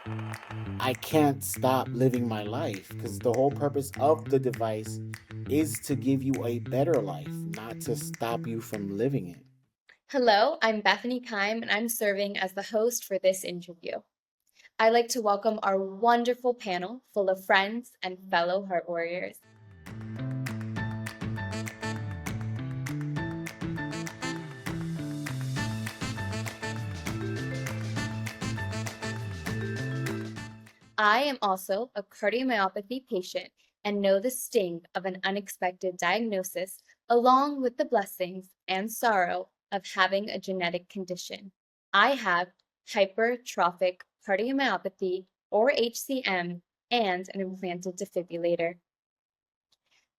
I can't stop living my life because the whole purpose of the device is to give you a better life, not to stop you from living it. Hello, I'm Bethany Kime, and I'm serving as the host for this interview. I'd like to welcome our wonderful panel full of friends and fellow heart warriors. I am also a cardiomyopathy patient and know the sting of an unexpected diagnosis, along with the blessings and sorrow of having a genetic condition. I have hypertrophic cardiomyopathy, or HCM, and an implanted defibrillator.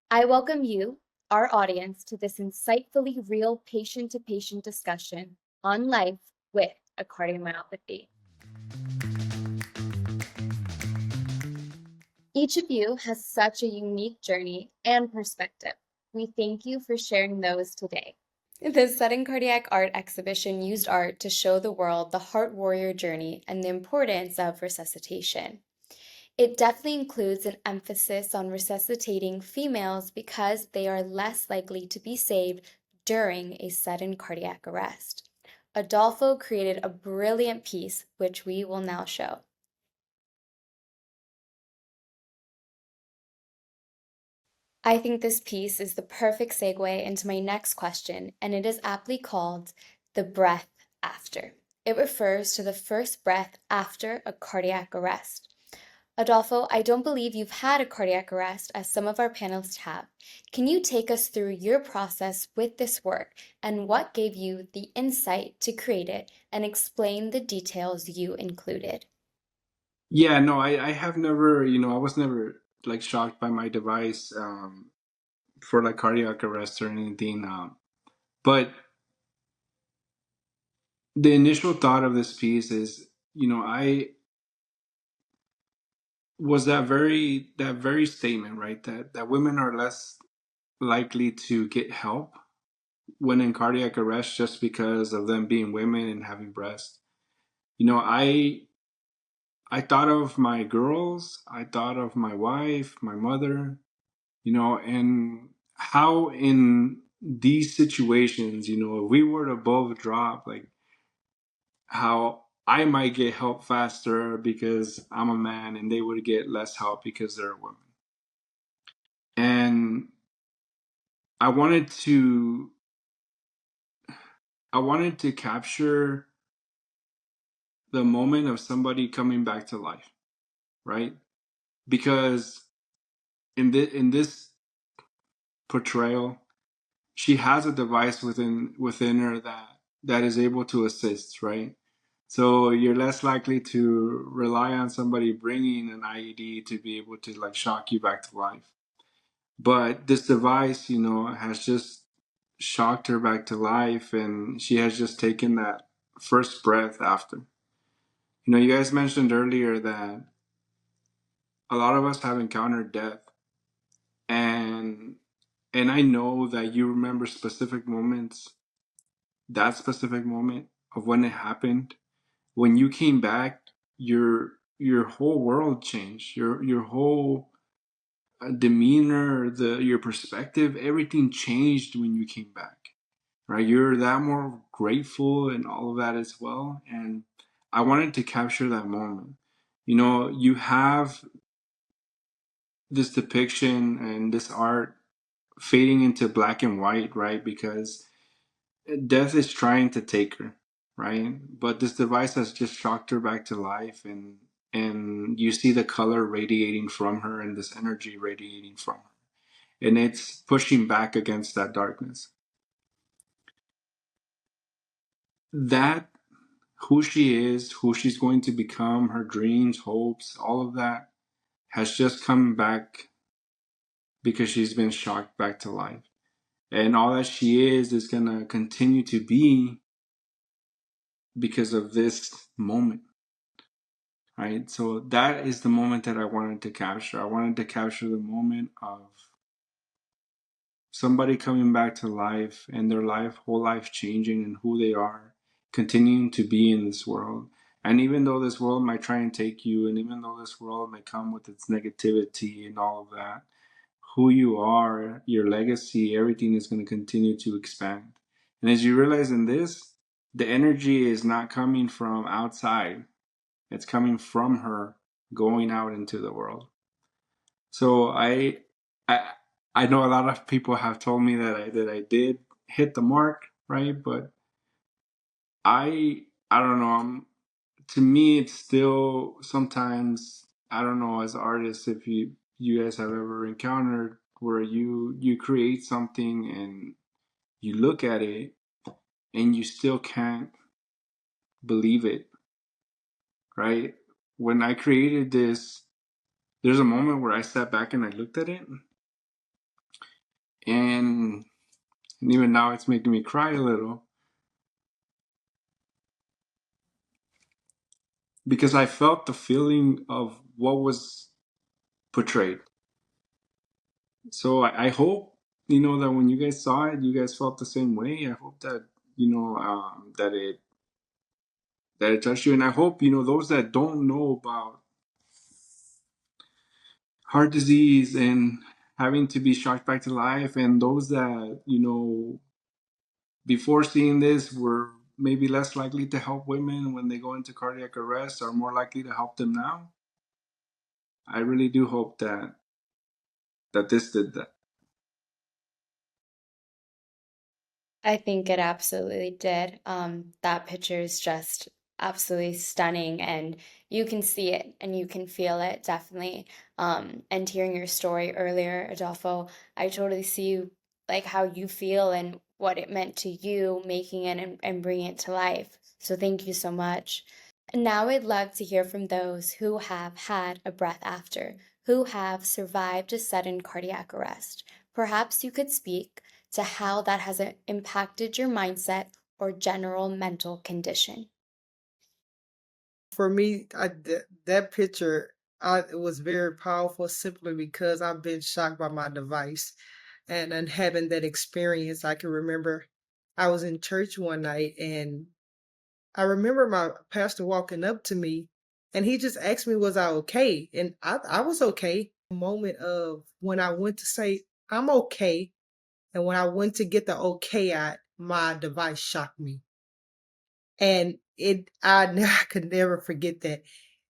I welcome you, our audience, to this insightfully real patient to patient discussion on life with a cardiomyopathy. Each of you has such a unique journey and perspective. We thank you for sharing those today. The Sudden Cardiac Art exhibition used art to show the world the heart warrior journey and the importance of resuscitation. It definitely includes an emphasis on resuscitating females because they are less likely to be saved during a sudden cardiac arrest. Adolfo created a brilliant piece, which we will now show. I think this piece is the perfect segue into my next question, and it is aptly called the breath after. It refers to the first breath after a cardiac arrest. Adolfo, I don't believe you've had a cardiac arrest as some of our panelists have. Can you take us through your process with this work and what gave you the insight to create it and explain the details you included? Yeah, no, I have never, I was never like shocked by my device for like cardiac arrest or anything. But the initial thought of this piece is, I was that very statement, right? That women are less likely to get help when in cardiac arrest just because of them being women and having breasts. You know, I thought of my girls, I thought of my wife, my mother, and how in these situations, if we were to both drop, like how I might get help faster because I'm a man and they would get less help because they're a woman. And I wanted to I wanted to capture the moment of somebody coming back to life, right? Because in this portrayal, she has a device within her that is able to assist, right? So you're less likely to rely on somebody bringing an IED to be able to like shock you back to life. But this device, has just shocked her back to life, and she has just taken that first breath after. You guys mentioned earlier that a lot of us have encountered death, and I know that you remember specific moments, that specific moment of when it happened. When you came back, your whole world changed. Your whole demeanor, your perspective, everything changed when you came back. Right? You're that more grateful and all of that as well. And I wanted to capture that moment. You have this depiction and this art fading into black and white, right? Because death is trying to take her, right? But this device has just shocked her back to life, and you see the color radiating from her and this energy radiating from her, and it's pushing back against that darkness. That who she is, who she's going to become, her dreams, hopes, all of that has just come back because she's been shocked back to life. And all that she is going to continue to be because of this moment, right? So that is the moment that I wanted to capture. I wanted to capture the moment of somebody coming back to life and their whole life changing and who they are, continuing to be in this world. And even though this world might try and take you, and even though this world may come with its negativity and all of that, who you are, your legacy, everything is going to continue to expand. And as you realize in this, the energy is not coming from outside, it's coming from her going out into the world. So I I know a lot of people have told me that I did hit the mark, right? But I don't know. To me, it's still sometimes, I don't know, as artists, if you guys have ever encountered where you create something and you look at it and you still can't believe it, right? When I created this, there's a moment where I sat back and I looked at it, and even now it's making me cry a little because I felt the feeling of what was portrayed. So I hope, that when you guys saw it, you guys felt the same way. I hope that, that it touched you. And I hope, those that don't know about heart disease and having to be shocked back to life, and those that, before seeing this were maybe less likely to help women when they go into cardiac arrest, are more likely to help them now. I really do hope that this did that. I think it absolutely did. That picture is just absolutely stunning, and you can see it and you can feel it definitely. And hearing your story earlier, Adolfo, I totally see you, like how you feel and what it meant to you making it and bringing it to life. So thank you so much. And now I'd love to hear from those who have had a breath after, who have survived a sudden cardiac arrest. Perhaps you could speak to how that has impacted your mindset or general mental condition. For me, that picture, it was very powerful simply because I've been shocked by my device, and having that experience. I can remember I was in church one night, and I remember my pastor walking up to me, and he just asked me, was I okay? And I was okay. Moment of when I went to say, I'm okay. And when I went to get the okay out, my device shocked me. And I could never forget that.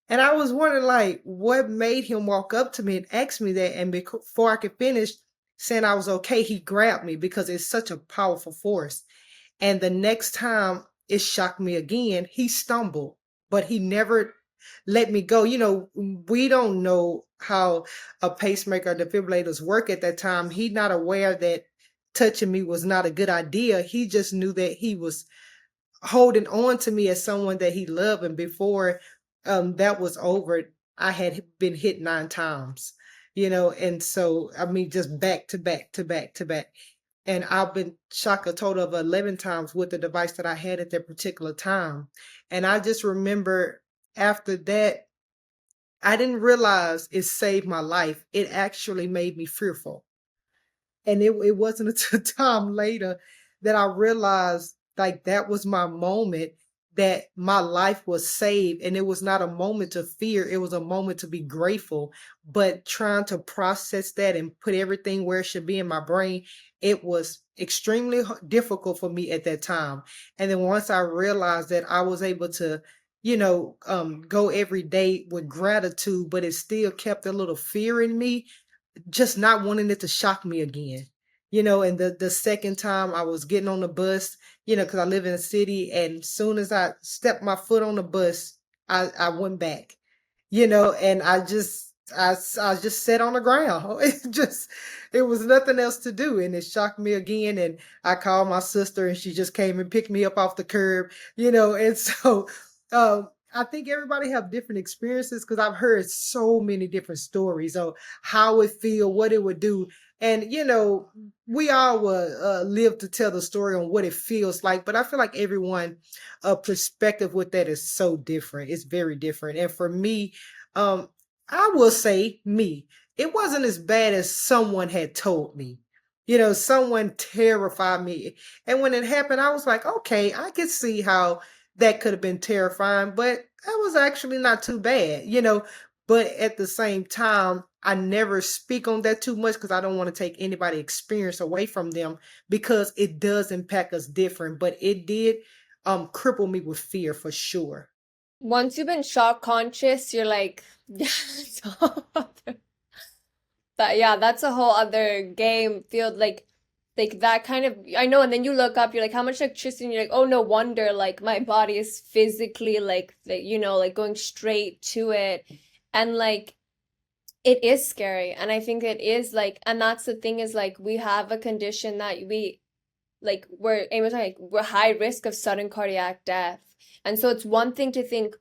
And I was wondering, like, what made him walk up to me and ask me that? And before I could finish saying I was okay, he grabbed me because it's such a powerful force. And the next time it shocked me again, he stumbled, but he never let me go. We don't know how a pacemaker or defibrillators work at that time. He not aware that touching me was not a good idea. He just knew that he was holding on to me as someone that he loved. And before that was over, I had been hit 9 times, and so, I mean, just back to back to back to back. And I've been shocked a total of 11 times with the device that I had at that particular time. And I just remember after that, I didn't realize it saved my life. It actually made me fearful. And it wasn't until time later that I realized, like, that was my moment, that my life was saved. And it was not a moment of fear, it was a moment to be grateful. But trying to process that and put everything where it should be in my brain, it was extremely difficult for me at that time. And then once I realized that, I was able to go every day with gratitude, but it still kept a little fear in me, just not wanting it to shock me again. And the second time I was getting on the bus, because I live in a city, and soon as I stepped my foot on the bus, I went back, and I just sat on the ground. It was nothing else to do. And it shocked me again. And I called my sister, and she just came and picked me up off the curb, and so I think everybody have different experiences, because I've heard so many different stories of how it feel, what it would do. And, we all will live to tell the story on what it feels like. But I feel like everyone perspective with that is so different. It's very different. And for me, um, I will say me, it wasn't as bad as someone had told me. Someone terrified me. And when it happened, I was like, okay, I could see how that could have been terrifying, but that was actually not too bad, you know. But at the same time, I never speak on that too much because I don't want to take anybody experience away from them because it does impact us different. But it did cripple me with fear for sure. Once you've been shock conscious, you're like, yeah, that yeah, that's a whole other game field. Like that kind of I know, and then you look up, you're like, how much electricity? And you're like, oh, no wonder, like my body is physically like like going straight to it, and like it is scary, and I think it is like, and that's the thing is like we have a condition that we like we're high risk of sudden cardiac death. And so it's one thing to think,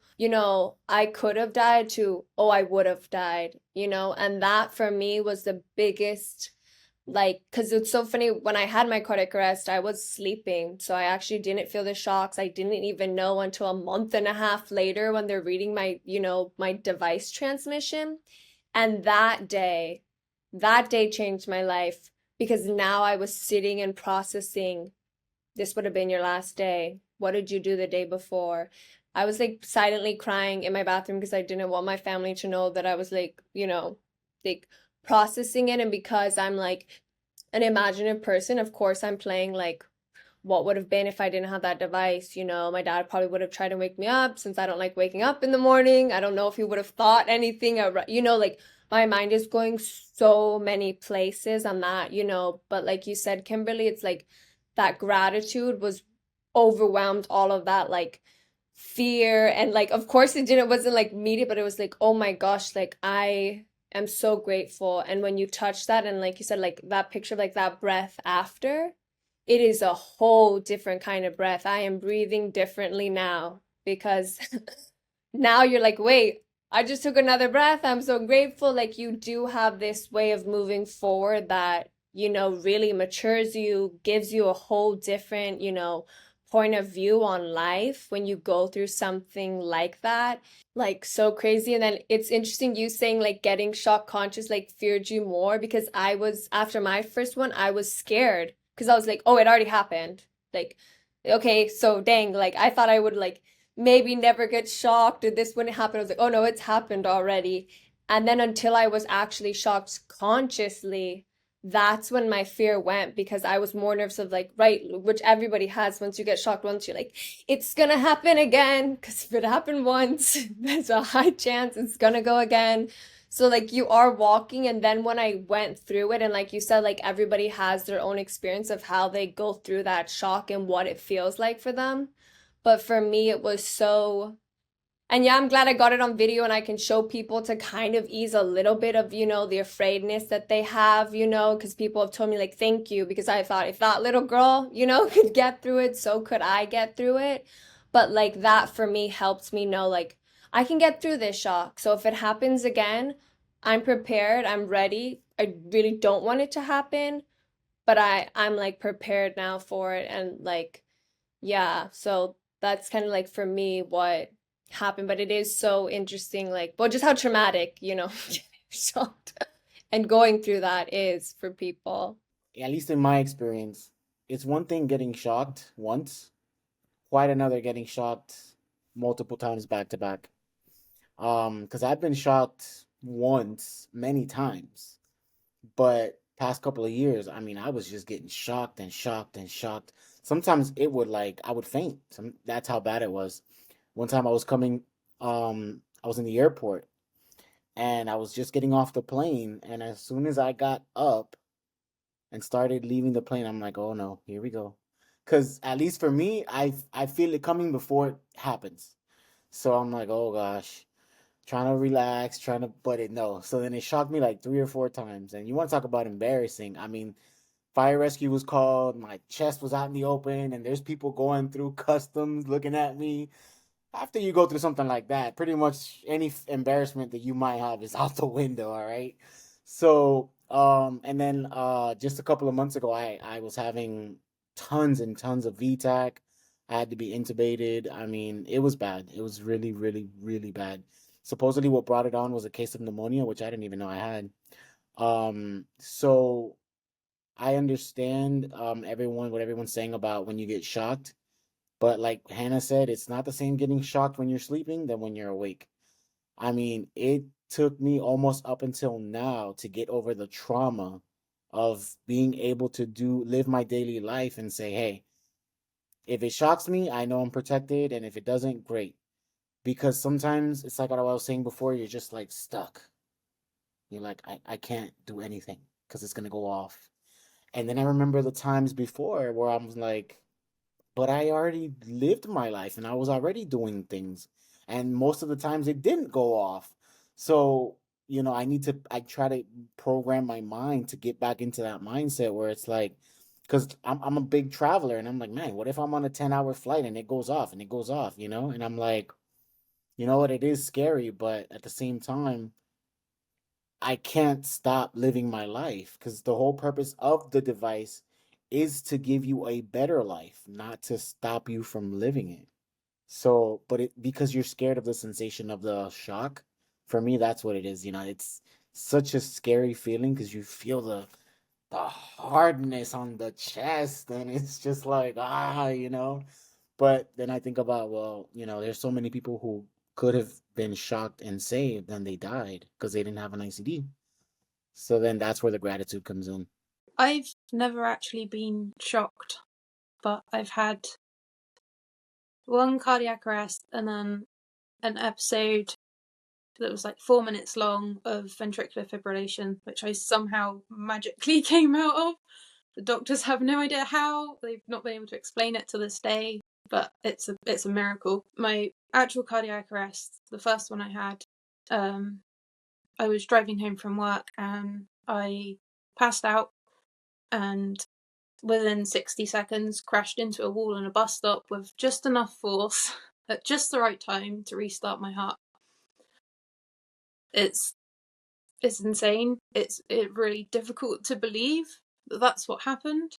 I could have died to, oh, I would have died, and that for me was the biggest, like, because it's so funny, when I had my cardiac arrest, I was sleeping, so I actually didn't feel the shocks. I didn't even know until a month and a half later when they're reading my, my device transmission. And that day changed my life because now I was sitting and processing, this would have been your last day. What did you do the day before? I was like silently crying in my bathroom because I didn't want my family to know that I was like, like processing it. And because I'm like an imaginative person, of course, I'm playing like what would have been if I didn't have that device. My dad probably would have tried to wake me up since I don't like waking up in the morning. I don't know if he would have thought anything, like my mind is going so many places on that, but like you said, Kimberly, it's like that gratitude was overwhelmed all of that, like fear. And like, of course, it wasn't like media, but it was like, oh my gosh, like I am so grateful. And when you touch that, and like you said, like that picture of like that breath after, it is a whole different kind of breath. I am breathing differently now because now you're like, wait, I just took another breath. I'm so grateful. Like you do have this way of moving forward that, really matures you, gives you a whole different, point of view on life when you go through something like that. Like so crazy. And then it's interesting you saying like getting shock conscious like feared you more, because I was, after my first one, I was scared because I was like, oh, it already happened. Like, okay, so dang, like I thought I would like maybe never get shocked or this wouldn't happen. I was like, oh no, it's happened already. And then until I was actually shocked consciously, that's when my fear went, because I was more nervous of like, right, which everybody has once you get shocked once, you're like, it's gonna happen again. Because if it happened once, there's a high chance it's gonna go again. So like you are walking, and then when I went through it, and like you said, like everybody has their own experience of how they go through that shock and what it feels like for them. But for me, it was so, and yeah, I'm glad I got it on video and I can show people to kind of ease a little bit of, the afraidness that they have, because people have told me like, thank you, because I thought if that little girl, could get through it, so could I get through it. But like that for me helped me know like I can get through this shock. So if it happens again, I'm prepared, I'm ready. I really don't want it to happen, but I'm like prepared now for it. And like, yeah, so that's kind of like for me what happened. But it is so interesting, like, well, just how traumatic, shocked and going through that is for people. At least in my experience, it's one thing getting shocked once, quite another getting shocked multiple times back to back. Because I've been shocked once many times, but past couple of years, I mean, I was just getting shocked and shocked and shocked. Sometimes it would like I would faint. That's how bad it was. One time I was in the airport and I was just getting off the plane, and as soon as I got up and started leaving the plane, I'm like, oh no, here we go. Cause at least for me, I feel it coming before it happens. So I'm like, oh gosh, trying to relax, trying to, but it no. So then it shocked me like 3 or 4 times. And you want to talk about embarrassing? I mean, fire rescue was called. My chest was out in the open, and there's people going through customs looking at me. After you go through something like that, pretty much any embarrassment that you might have is out the window. All right. So, and then just a couple of months ago, I was having tons and tons of VTAC. I had to be intubated. I mean, it was bad. It was really, really, really bad. Supposedly, what brought it on was a case of pneumonia, which I didn't even know I had. So I understand what everyone's saying about when you get shocked. But like Hannah said, it's not the same getting shocked when you're sleeping than when you're awake. I mean, it took me almost up until now to get over the trauma of being able to live my daily life and say, hey, if it shocks me, I know I'm protected, and if it doesn't, great. Because sometimes it's like what I was saying before, you're just like stuck. You're like, I can't do anything because it's gonna go off. And then I remember the times before where I was like, but I already lived my life and I was already doing things. And most of the times it didn't go off. So, I try to program my mind to get back into that mindset where it's like, because I'm a big traveler and I'm like, man, what if I'm on a 10-hour flight and it goes off and it goes off, And I'm like, you know what, it is scary, but at the same time, I can't stop living my life because the whole purpose of the device is to give you a better life, not to stop you from living it. So, but because you're scared of the sensation of the shock, for me, that's what it is. It's such a scary feeling because you feel the hardness on the chest, and it's just like But then I think about, well, there's so many people who could have been shocked and saved, and they died because they didn't have an ICD. So then that's where the gratitude comes in. I've never actually been shocked, but I've had one cardiac arrest and then an episode that was like 4 minutes long of ventricular fibrillation, which I somehow magically came out of. The doctors have no idea how. They've not been able to explain it to this day, but it's a miracle. My actual cardiac arrest, the first one I had, I was driving home from work and I passed out and within 60 seconds crashed into a wall in a bus stop with just enough force at just the right time to restart my heart. It's insane. It's really difficult to believe that that's what happened,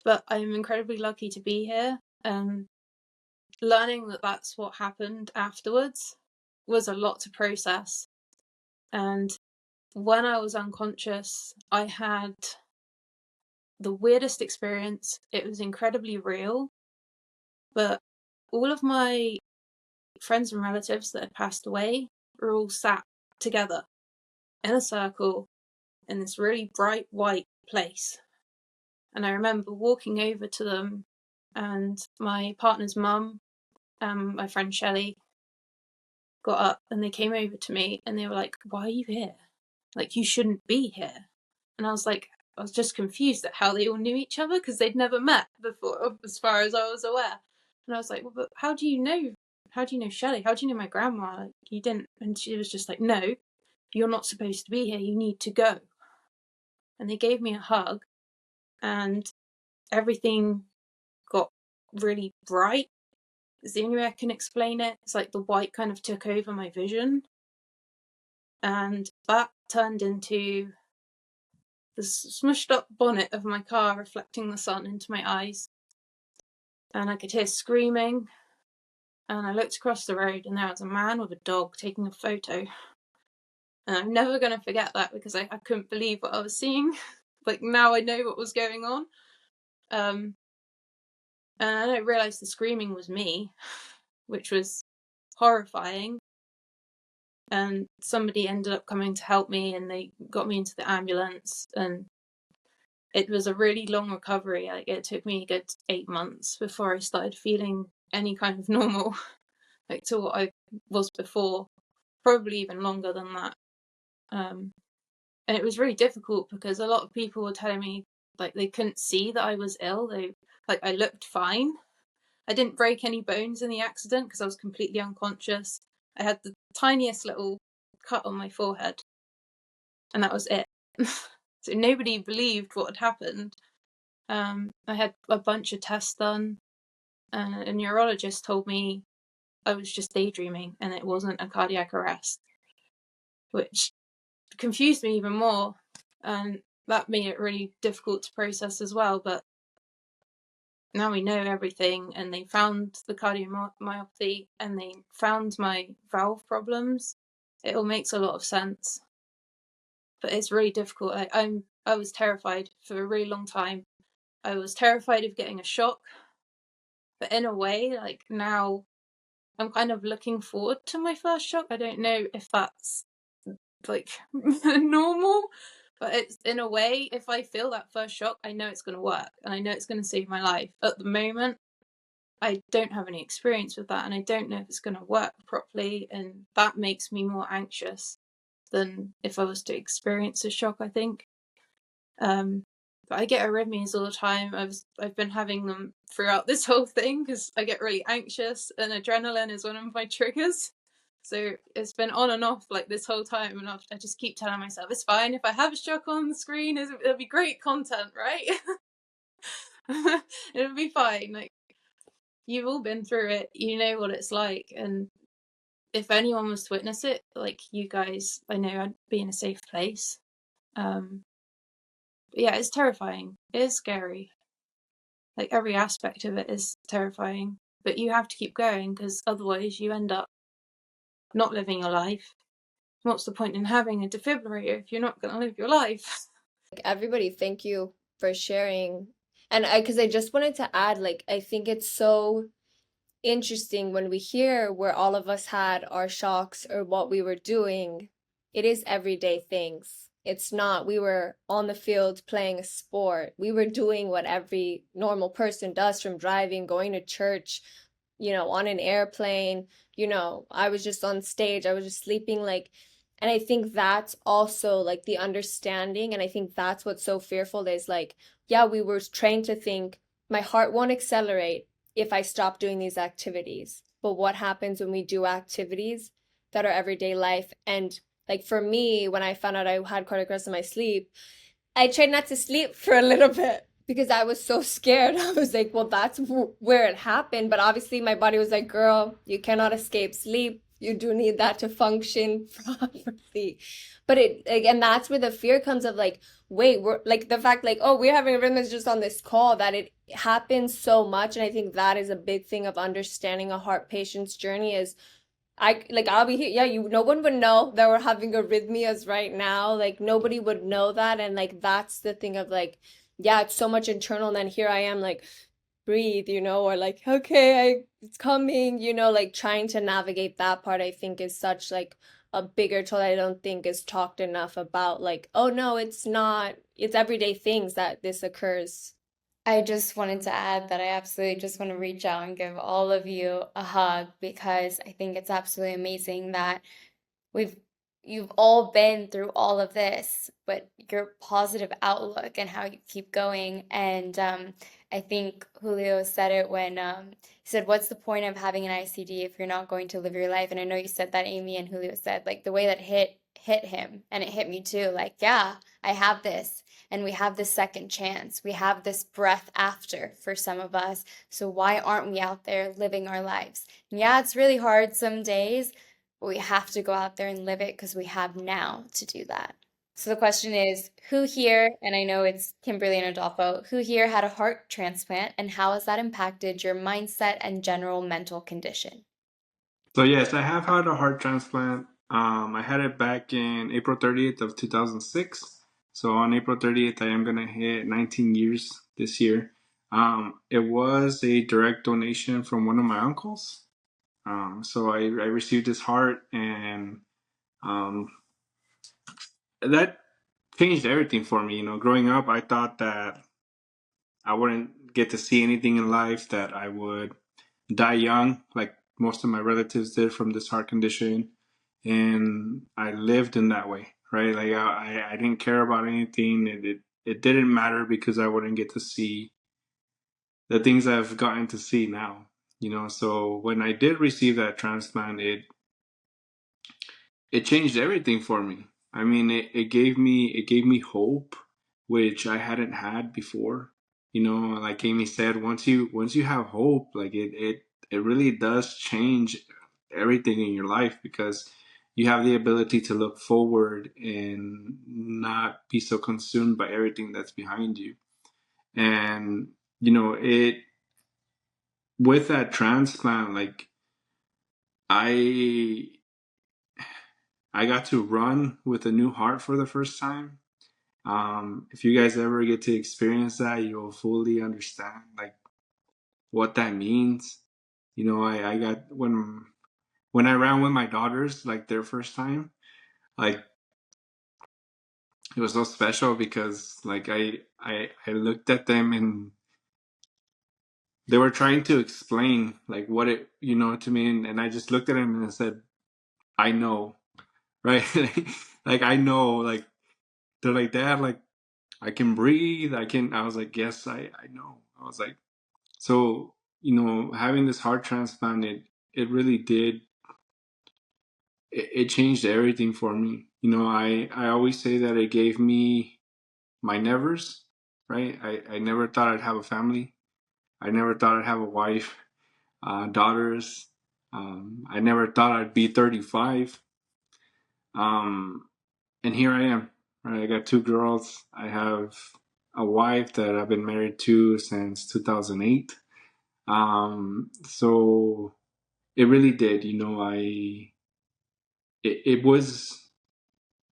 but I'm incredibly lucky to be here. And learning that that's what happened afterwards was a lot to process. And when I was unconscious, I had the weirdest experience. It was incredibly real, but all of my friends and relatives that had passed away were all sat together in a circle in this really bright white place. And I remember walking over to them, and my partner's mum and my friend Shelley got up and they came over to me and they were like, "Why are you here? Like, you shouldn't be here." And I was just confused at how they all knew each other because they'd never met before, as far as I was aware. And I was like, "Well, but how do you know? How do you know Shelley? How do you know my grandma? Like, you didn't." And she was just like, "No, you're not supposed to be here. You need to go." And they gave me a hug, and everything got really bright. It's the only way I can explain it. It's like the white kind of took over my vision, and that turned into the smushed up bonnet of my car reflecting the sun into my eyes. And I could hear screaming, and I looked across the road and there was a man with a dog taking a photo. And I'm never going to forget that because I couldn't believe what I was seeing. Like, now I know what was going on. And I didn't realise the screaming was me, which was horrifying. And somebody ended up coming to help me and they got me into the ambulance, and it was a really long recovery. Like, it took me a good 8 months before I started feeling any kind of normal, like to what I was before, probably even longer than that. And it was really difficult because a lot of people were telling me like they couldn't see that I was ill. I looked fine. I didn't break any bones in the accident because I was completely unconscious. I had the tiniest little cut on my forehead, and that was it. So nobody believed what had happened. I had a bunch of tests done, and a neurologist told me I was just daydreaming and it wasn't a cardiac arrest, which confused me even more, and that made it really difficult to process as well. But now we know everything, and they found the cardiomyopathy and they found my valve problems. It all makes a lot of sense, but it's really difficult. I was terrified for a really long time. I was terrified of getting a shock. But in a way, like now I'm kind of looking forward to my first shock. I don't know if that's like normal, but it's in a way, if I feel that first shock, I know it's going to work and I know it's going to save my life. At the moment, I don't have any experience with that and I don't know if it's going to work properly, and that makes me more anxious than if I was to experience a shock, I think. But I get arrhythmias all the time. I've been having them throughout this whole thing because I get really anxious and adrenaline is one of my triggers. So it's been on and off like this whole time, and I just keep telling myself it's fine. If I have a shock on the screen, it'll be great content, right? It'll be fine. Like, you've all been through it, you know what it's like, and if anyone was to witness it, like you guys, I know I'd be in a safe place. But yeah, it's terrifying. It is scary. Like every aspect of it is terrifying, but you have to keep going because otherwise you end up not living your life. What's the point in having a defibrillator if you're not going to live your life? Like, everybody, thank you for sharing. And because I just wanted to add, like, I think it's so interesting when we hear where all of us had our shocks or what we were doing. It is everyday things. It's not we were on the field playing a sport. We were doing what every normal person does, from driving, going to church, on an airplane. I was just on stage, I was just sleeping, like, and I think that's also like the understanding. And I think that's what's so fearful is like, yeah, we were trained to think my heart won't accelerate if I stop doing these activities. But what happens when we do activities that are everyday life? And like for me, when I found out I had cardiac arrest in my sleep, I tried not to sleep for a little bit because I was so scared. I was like, well, that's where it happened. But obviously, my body was like, girl, you cannot escape sleep. You do need that to function properly. But and that's where the fear comes of like, wait, we're like the fact like, oh, we're having arrhythmias just on this call, that it happens so much. And I think that is a big thing of understanding a heart patient's journey is I'll be here. Yeah, no one would know that we're having arrhythmias right now. Like nobody would know that. And like that's the thing of like, yeah, it's so much internal, and then here I am like, breathe, or like, okay, it's coming, like trying to navigate that part, I think is such like a bigger toll that I don't think is talked enough about. Like, oh no, it's not. It's everyday things that this occurs. I just wanted to add that I absolutely just want to reach out and give all of you a hug because I think it's absolutely amazing that we've you've all been through all of this, but your positive outlook and how you keep going. And I think Julio said it when he said, "What's the point of having an ICD if you're not going to live your life?" And I know you said that, Amy, and Julio said like the way that hit him, and it hit me too. Like, yeah, I have this, and we have this second chance. We have this breath after for some of us. So why aren't we out there living our lives? And yeah, it's really hard some days, but we have to go out there and live it because we have now to do that. So the question is, who here, and I know it's Kimberly and Adolfo, who here had a heart transplant and how has that impacted your mindset and general mental condition? So yes, I have had a heart transplant. I had it back in April 30th of 2006. So on April 30th, I am gonna hit 19 years this year. It was a direct donation from one of my uncles. So I received his heart, and um, that changed everything for me. Growing up, I thought that I wouldn't get to see anything in life, that I would die young, like most of my relatives did from this heart condition. And I lived in that way, right? Like I didn't care about anything. It didn't matter because I wouldn't get to see the things I've gotten to see now. So when I did receive that transplant, it changed everything for me. I mean, it gave me hope, which I hadn't had before. Like Amy said, once you have hope, like it really does change everything in your life, because you have the ability to look forward and not be so consumed by everything that's behind you. And it with that transplant, like I I got to run with a new heart for the first time. If you guys ever get to experience that, you'll fully understand like what that means. You know, I got when I ran with my daughters, like their first time, like it was so special because like I looked at them and they were trying to explain like what it to me, and I just looked at them and I said, I know, right? Like I know, like they're like, Dad, like I can breathe, I was like, yes, I know. I was like, so having this heart transplant, it really did, it changed everything for me. I always say that it gave me my nevers, right? I never thought I'd have a family. I never thought I'd have a wife, daughters. I never thought I'd be 35. Um, and here I am, right? I got two girls. I have a wife that I've been married to since 2008. So it really did, it, it was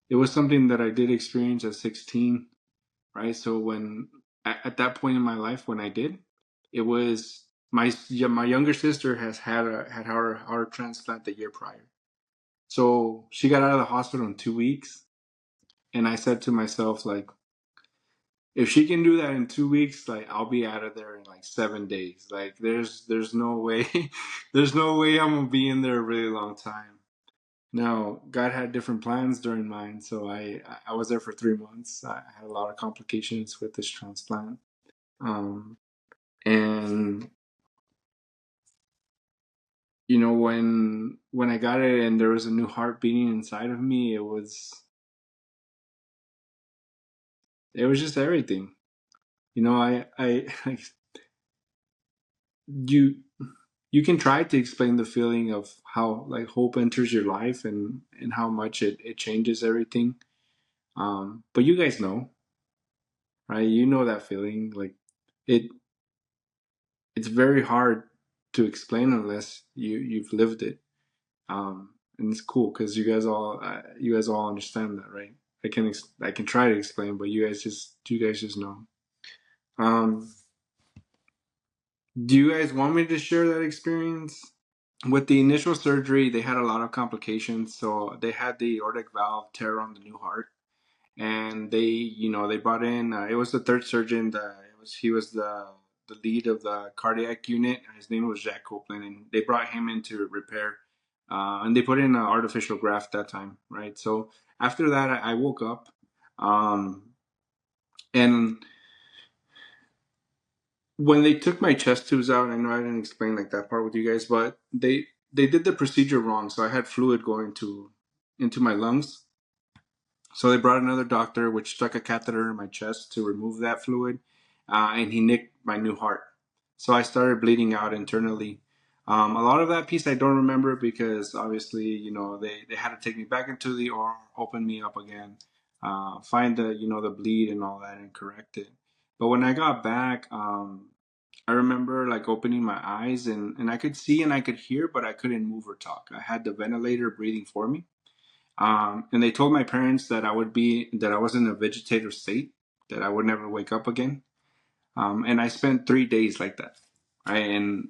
it was something that I did experience at 16, right? So when at that point in my life when I did, it was my younger sister had her heart transplant the year prior. So she got out of the hospital in 2 weeks, and I said to myself, like, if she can do that in 2 weeks, like I'll be out of there in like 7 days. Like there's no way, there's no way I'm gonna be in there a really long time. Now, God had different plans during mine, so I was there for 3 months. I had a lot of complications with this transplant, and when I got it and there was a new heart beating inside of me, it was just everything. I you you can try to explain the feeling of how like hope enters your life and how much it changes everything. But you guys know, right? You know that feeling. Like it it's very hard to explain unless you've lived it. And it's cool because you guys all understand that, right? I can try to explain, but you guys just know. Um, do you guys want me to share that experience? With the initial surgery, they had a lot of complications. So they had the aortic valve tear on the new heart, and they brought in. It was the third surgeon. He was the lead of the cardiac unit. His name was Jack Copeland, and they brought him in to repair. And they put in an artificial graft that time, right? So after that, I woke up, um, and when they took my chest tubes out, I know I didn't explain like that part with you guys, but they did the procedure wrong. So I had fluid going to into my lungs. So they brought another doctor, which stuck a catheter in my chest to remove that fluid, and he nicked my new heart. So I started bleeding out internally. A lot of that piece I don't remember because obviously, they had to take me back into the OR, open me up again, find the bleed and all that, and correct it. But when I got back, I remember like opening my eyes and I could see and I could hear, but I couldn't move or talk. I had the ventilator breathing for me. And they told my parents that I was in a vegetative state, that I would never wake up again. And I spent 3 days like that, right? And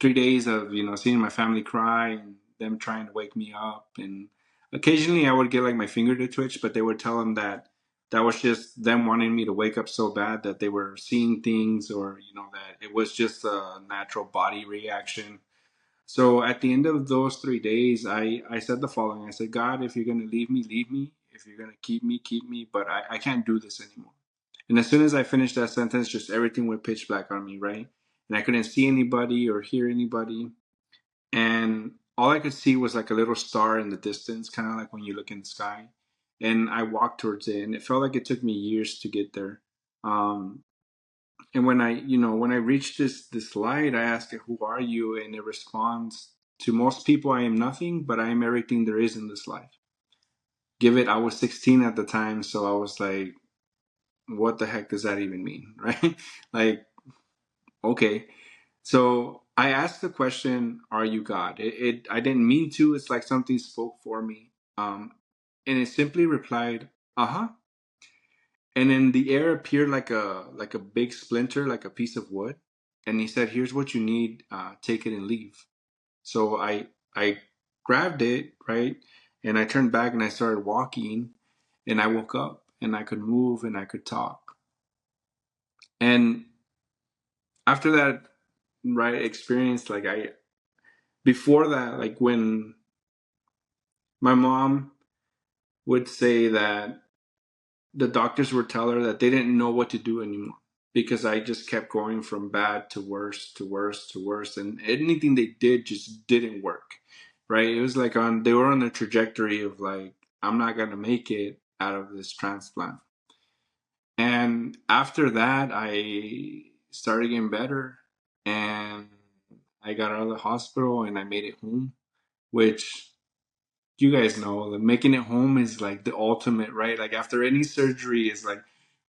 3 days of seeing my family cry and them trying to wake me up, and occasionally I would get like my finger to twitch, but they would tell them that that was just them wanting me to wake up so bad that they were seeing things, or that it was just a natural body reaction. So at the end of those 3 days, I said the following. I said, God, if you're going to leave me, leave me. If you're going to keep me, keep me. But I can't do this anymore. And as soon as I finished that sentence, just everything went pitch black on me, right? And I couldn't see anybody or hear anybody. And all I could see was like a little star in the distance, kind of like when you look in the sky. And I walked towards it, and it felt like it took me years to get there. Um, and when I reach this light, I ask it, "Who are you?" And it responds, "To most people, I am nothing, but I am everything there is in this life." Give it. I was 16 at the time, so I was like, "What the heck does that even mean?" Right? Like, okay. So I asked the question, "Are you God?" I didn't mean to. It's like something spoke for me, and it simply replied, "Uh huh." And then the air appeared like a big splinter, like a piece of wood. and he said, "Here's what you need. Take it and leave." So I grabbed it, right, and I turned back and I started walking, and I woke up and I could move and I could talk. And after that, right, experience, like I before that, like when my mom would say that the doctors would tell her that they didn't know what to do anymore because I just kept going from bad to worse to worse to worse, and anything they did just didn't work. Right? It was like they were on a trajectory of like, I'm not gonna make it out of this transplant. And after that, I started getting better, and I got out of the hospital and I made it home, which you guys know that making it home is like the ultimate, right? Like after any surgery is like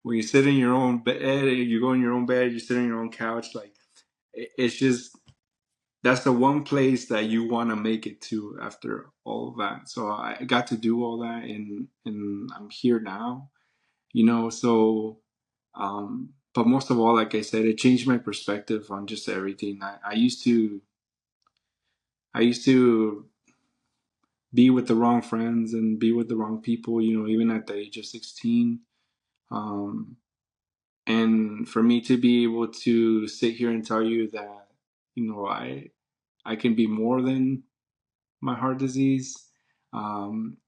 when you sit in your own bed, you go in your own bed, you sit on your own couch, like it's just that's the one place that you want to make it to after all of that. So I got to do all that, and I'm here now, so but most of all, like I said, it changed my perspective on just everything. I used to be with the wrong friends and be with the wrong people, even at the age of 16. Um, and for me to be able to sit here and tell you that, I can be more than my heart disease,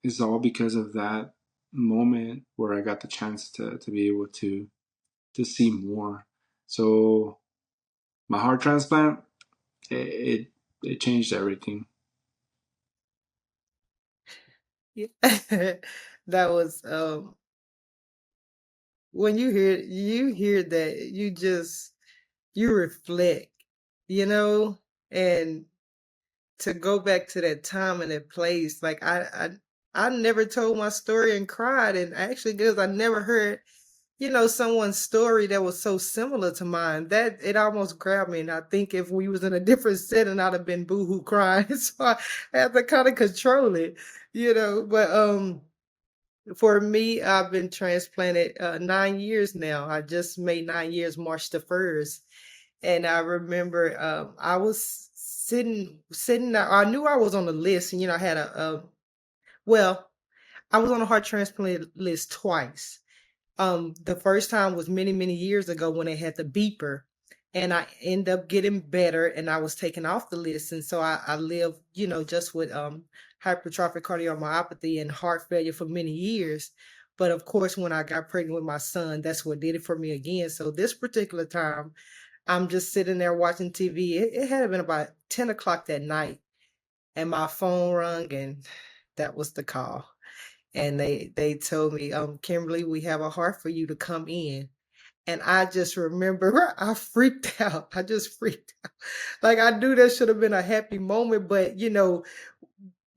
is all because of that moment where I got the chance to be able to see more. So my heart transplant, it, it changed everything. Yeah. That was when you hear that, you reflect, you know, and to go back to that time and that place, like I never told my story and cried, and actually because I never heard, someone's story that was so similar to mine, that it almost grabbed me. And I think if we was in a different setting, I'd have been boohoo crying. So I had to kind of control it, But for me, I've been transplanted 9 years now. I just made 9 years March the 1st. And I remember I was sitting there. I knew I was on the list, and I had well, I was on a heart transplant list twice. The first time was many, many years ago when they had the beeper, and I ended up getting better, and I was taken off the list. And so I lived, just with hypertrophic cardiomyopathy and heart failure for many years. But of course, when I got pregnant with my son, that's what did it for me again. So this particular time, I'm just sitting there watching TV. It had been about 10 o'clock that night, and my phone rung, and that was the call. And they told me, Kimberly, we have a heart for you to come in. And I just remember I freaked out. I just freaked out. Like I knew that should have been a happy moment, but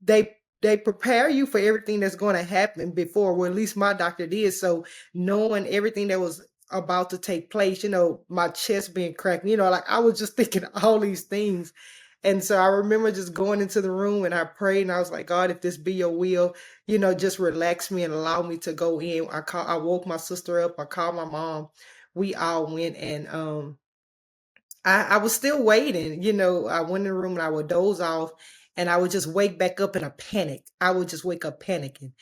they prepare you for everything that's going to happen before, well, at least my doctor did. So knowing everything that was about to take place, my chest being cracked, like I was just thinking all these things. And so I remember just going into the room and I prayed and I was like, God, if this be your will, just relax me and allow me to go in. I woke my sister up. I called my mom. We all went, and I was still waiting. I went in the room and I would doze off, and I would just wake back up in a panic. I would just wake up panicking.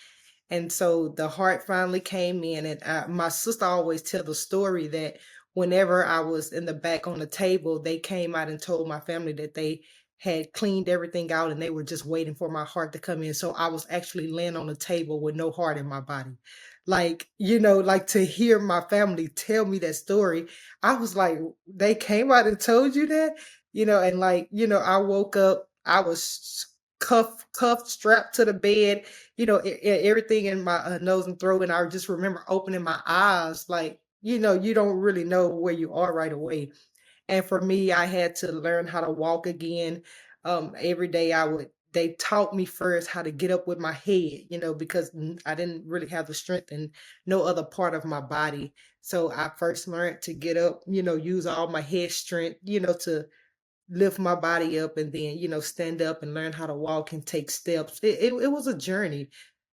And so the heart finally came in, and my sister always tell the story that whenever I was in the back on the table, they came out and told my family that they had cleaned everything out and they were just waiting for my heart to come in. So I was actually laying on the table with no heart in my body. Like, like to hear my family tell me that story, I was like, they came out and told you that, and like, I woke up, I was cuffed, strapped to the bed, everything in my nose and throat. And I just remember opening my eyes, like, you don't really know where you are right away. And for me, I had to learn how to walk again. Every day they taught me first how to get up with my head, because I didn't really have the strength in no other part of my body. So I first learned to get up, use all my head strength, to lift my body up, and then, stand up and learn how to walk and take steps. It was a journey,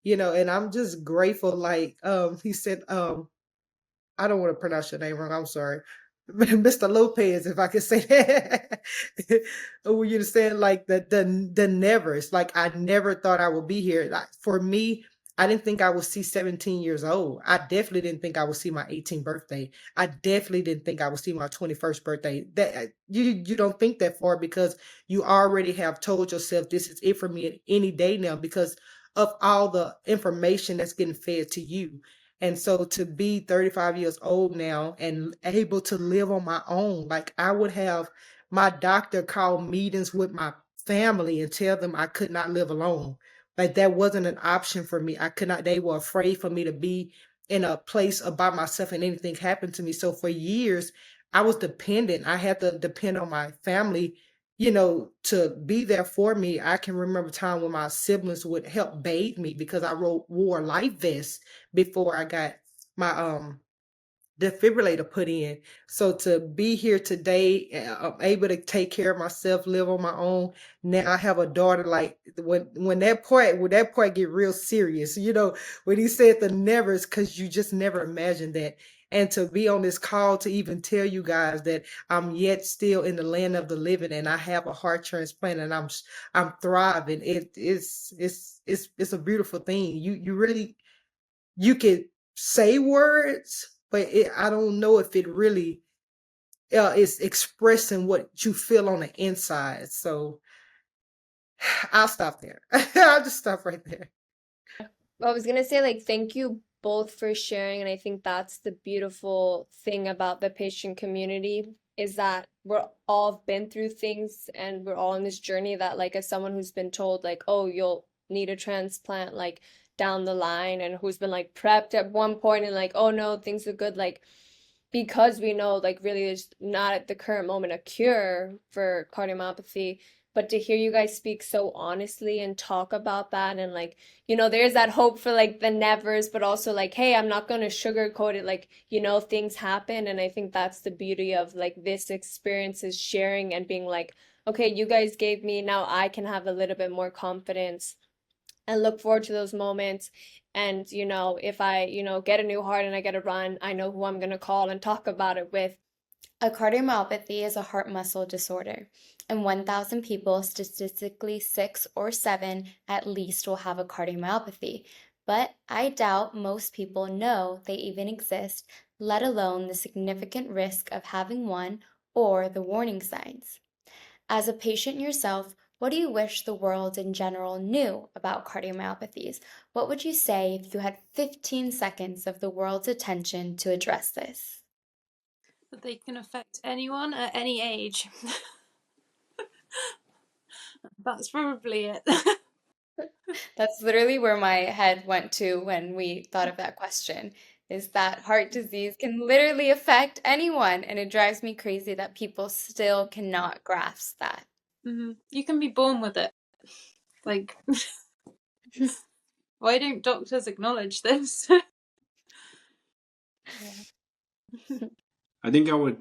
and I'm just grateful. Like, he said, I don't want to pronounce your name wrong. I'm sorry. Mr. Lopez, if I could say that. Oh, you understand, like the nevers. Like I never thought I would be here. Like, for me, I didn't think I would see 17 years old. I definitely didn't think I would see my 18th birthday. I definitely didn't think I would see my 21st birthday. That you don't think that far because you already have told yourself this is it for me any day now because of all the information that's getting fed to you. And so to be 35 years old now and able to live on my own, like I would have my doctor call meetings with my family and tell them I could not live alone. Like that wasn't an option for me. I could not, they were afraid for me to be in a place by myself and anything happened to me. So for years, I was dependent. I had to depend on my family, to be there for me. I can remember a time when my siblings would help bathe me because I wore life vests before I got my defibrillator put in. So to be here today, I'm able to take care of myself, live on my own. Now I have a daughter. Like when that part get real serious, when he said the nevers, because you just never imagined that. And to be on this call to even tell you guys that I'm yet still in the land of the living and I have a heart transplant and I'm thriving. It's a beautiful thing. You really you could say words, but I don't know if it really is expressing what you feel on the inside. So I'll stop there. I'll just stop right there. I was gonna say, like, thank you both for sharing, and I think that's the beautiful thing about the patient community is that we're all been through things and we're all on this journey that, like, as someone who's been told, like, oh, you'll need a transplant, like, down the line, and who's been, like, prepped at one point and, like, oh no, things are good, like, because we know, like, really there's not at the current moment a cure for cardiomyopathy, but to hear you guys speak so honestly and talk about that and like, there's that hope for like the nevers, but also like, hey, I'm not going to sugarcoat it. Like, things happen. And I think that's the beauty of like this experience is sharing and being like, okay, you guys gave me, now I can have a little bit more confidence and look forward to those moments. And, if I, get a new heart and I get a run, I know who I'm going to call and talk about it with. A cardiomyopathy is a heart muscle disorder, and 1,000 people, statistically 6 or 7 at least, will have a cardiomyopathy. But I doubt most people know they even exist, let alone the significant risk of having one or the warning signs. As a patient yourself, what do you wish the world in general knew about cardiomyopathies? What would you say if you had 15 seconds of the world's attention to address this? That they can affect anyone at any age. That's probably it. That's literally where my head went to when we thought of that question, is that heart disease can literally affect anyone, and it drives me crazy that people still cannot grasp that. You can be born with it. Like, why don't doctors acknowledge this? I think I would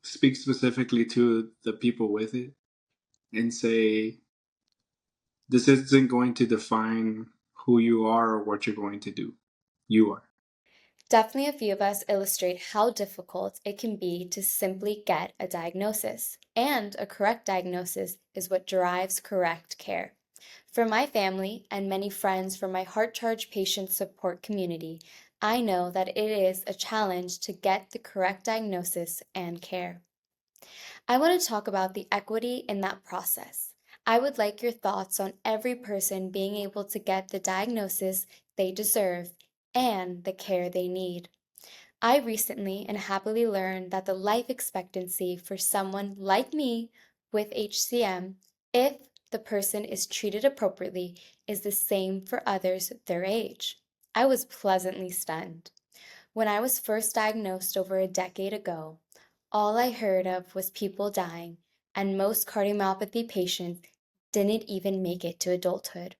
speak specifically to the people with it and say, this isn't going to define who you are or what you're going to do. You are. Definitely a few of us illustrate how difficult it can be to simply get a diagnosis, and a correct diagnosis is what drives correct care. For my family and many friends from my Heart Charge patient support community, I know that it is a challenge to get the correct diagnosis and care. I want to talk about the equity in that process. I would like your thoughts on every person being able to get the diagnosis they deserve and the care they need. I recently and happily learned that the life expectancy for someone like me with HCM, if the person is treated appropriately, is the same for others their age. I was pleasantly stunned. When I was first diagnosed over a decade ago, all I heard of was people dying, and most cardiomyopathy patients didn't even make it to adulthood.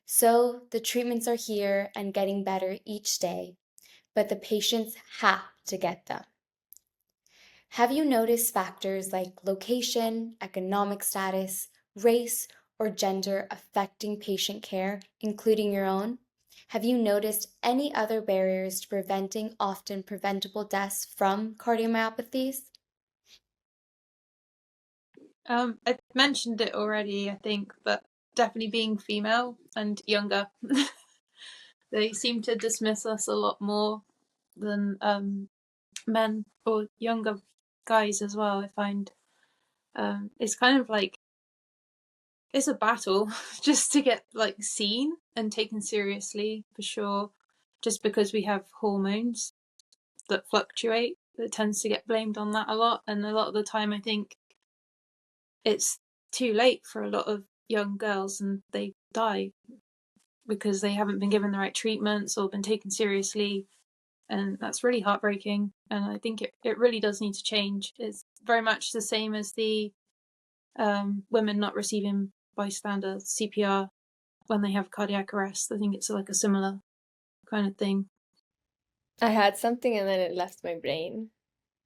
So the treatments are here and getting better each day, but the patients have to get them. Have you noticed factors like location, economic status, race, or gender affecting patient care, including your own? Have you noticed any other barriers to preventing often preventable deaths from cardiomyopathies? I mentioned it already, I think, but definitely being female and younger. They seem to dismiss us a lot more than men or younger guys as well. I find it's kind of like it's a battle just to get like seen and taken seriously for sure. Just because we have hormones that fluctuate, it tends to get blamed on that a lot, and a lot of the time I think it's too late for a lot of young girls and they die because they haven't been given the right treatments or been taken seriously, and that's really heartbreaking, and I think it really does need to change. It's very much the same as the women not receiving bystander CPR when they have cardiac arrest. I think it's like a similar kind of thing. I had something and then it left my brain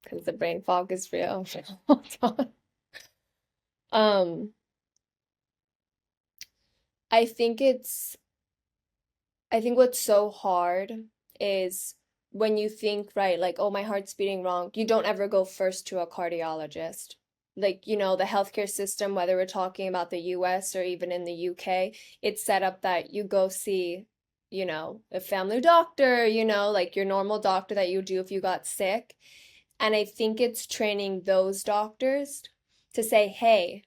because the brain fog is real. Hold on. Um, I think it's I think what's so hard is when you think, right, like, oh, my heart's beating wrong, you don't ever go first to a cardiologist. Like, the healthcare system, whether we're talking about the US or even in the UK, it's set up that you go see, a family doctor, like your normal doctor that you do if you got sick. And I think it's training those doctors to say, hey,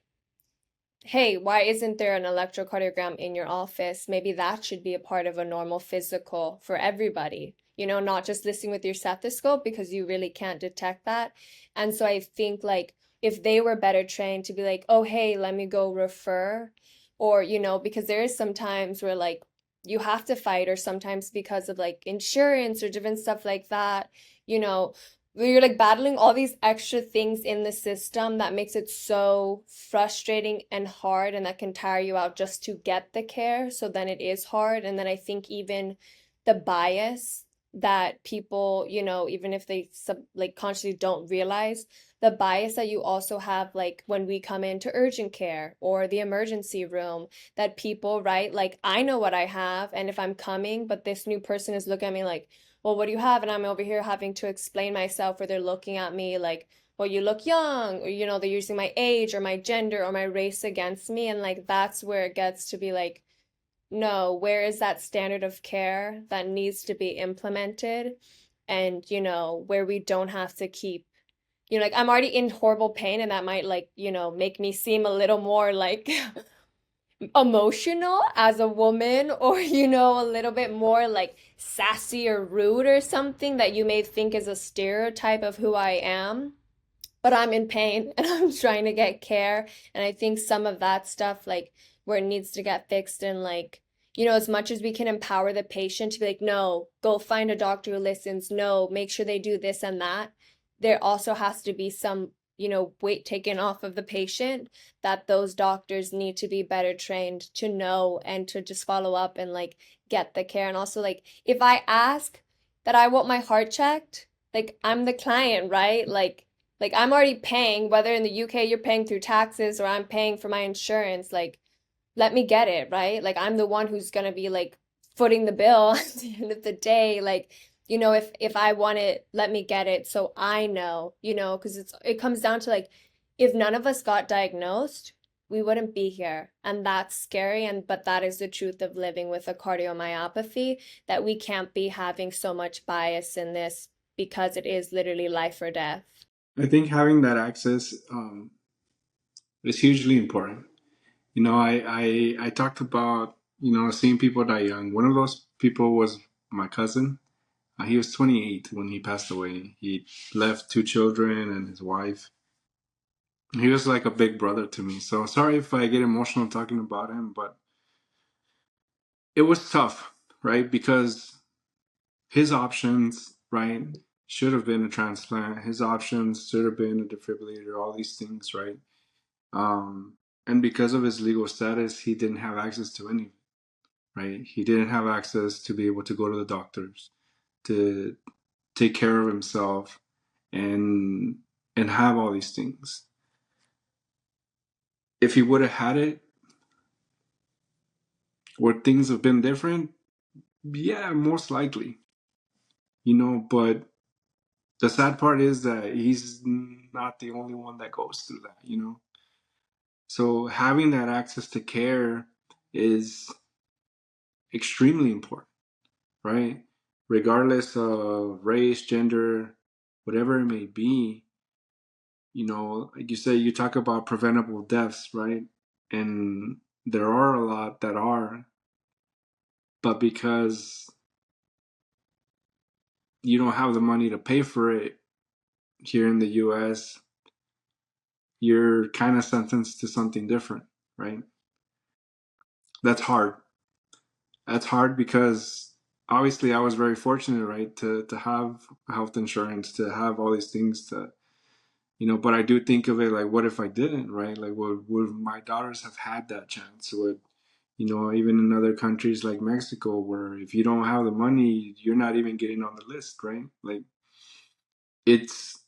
why isn't there an electrocardiogram in your office? Maybe that should be a part of a normal physical for everybody, not just listening with your stethoscope because you really can't detect that. And so I think like if they were better trained to be like, oh, hey, let me go refer, or, because there is some times where like you have to fight, or sometimes because of like insurance or different stuff like that, you know, where you're like battling all these extra things in the system that makes it so frustrating and hard, and that can tire you out just to get the care. So then it is hard. And then I think even the bias that people, even if they like consciously don't realize, the bias that you also have, like when we come into urgent care or the emergency room, that people, right, like I know what I have, and if I'm coming, but this new person is looking at me like, well, what do you have? And I'm over here having to explain myself, or they're looking at me like, well, you look young, or, they're using my age or my gender or my race against me. And like, that's where it gets to be like, no, where is that standard of care that needs to be implemented? And, where we don't have to keep, like I'm already in horrible pain, and that might like, make me seem a little more like emotional as a woman, or a little bit more like sassy or rude or something that you may think is a stereotype of who I am, but I'm in pain and I'm trying to get care. And I think some of that stuff, like where it needs to get fixed, and like, as much as we can empower the patient to be like, no, go find a doctor who listens, no, make sure they do this and that, there also has to be some, weight taken off of the patient, that those doctors need to be better trained to know and to just follow up and like get the care. And also, like, if I ask that I want my heart checked, like I'm the client, right? Like I'm already paying, whether in the UK you're paying through taxes or I'm paying for my insurance, like let me get it, right? Like I'm the one who's gonna be like footing the bill at the end of the day. Like, if I want it, let me get it so I know, because it comes down to like if none of us got diagnosed, we wouldn't be here. And that's scary. And but that is the truth of living with a cardiomyopathy, that we can't be having so much bias in this because it is literally life or death. I think having that access is hugely important. I talked about seeing people die young. One of those people was my cousin. He was 28 when he passed away. He left 2 children and his wife. He was like a big brother to me. So sorry if I get emotional talking about him, but it was tough, right? Because his options, right, should have been a transplant. His options should have been a defibrillator, all these things, right? And because of his legal status, he didn't have access to any, right? He didn't have access to be able to go to the doctors, to take care of himself, and have all these things. If he would have had it, would things have been different? Yeah, most likely. But the sad part is that he's not the only one that goes through that. So having that access to care is extremely important, right? Regardless of race, gender, whatever it may be, like you say, you talk about preventable deaths, right? And there are a lot that are, but because you don't have the money to pay for it here in the US, you're kind of sentenced to something different, right? That's hard. That's hard because obviously I was very fortunate, right, to have health insurance, to have all these things but I do think of it like, what if I didn't, right? Like, would my daughters have had that chance? Even in other countries like Mexico, where if you don't have the money, you're not even getting on the list, right? Like, it's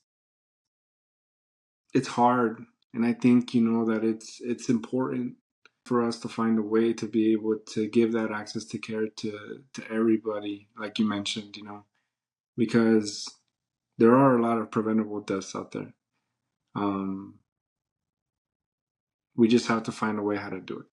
it's hard, and I think that it's important for us to find a way to be able to give that access to care to everybody, like you mentioned, because there are a lot of preventable deaths out there. Um, we just have to find a way how to do it.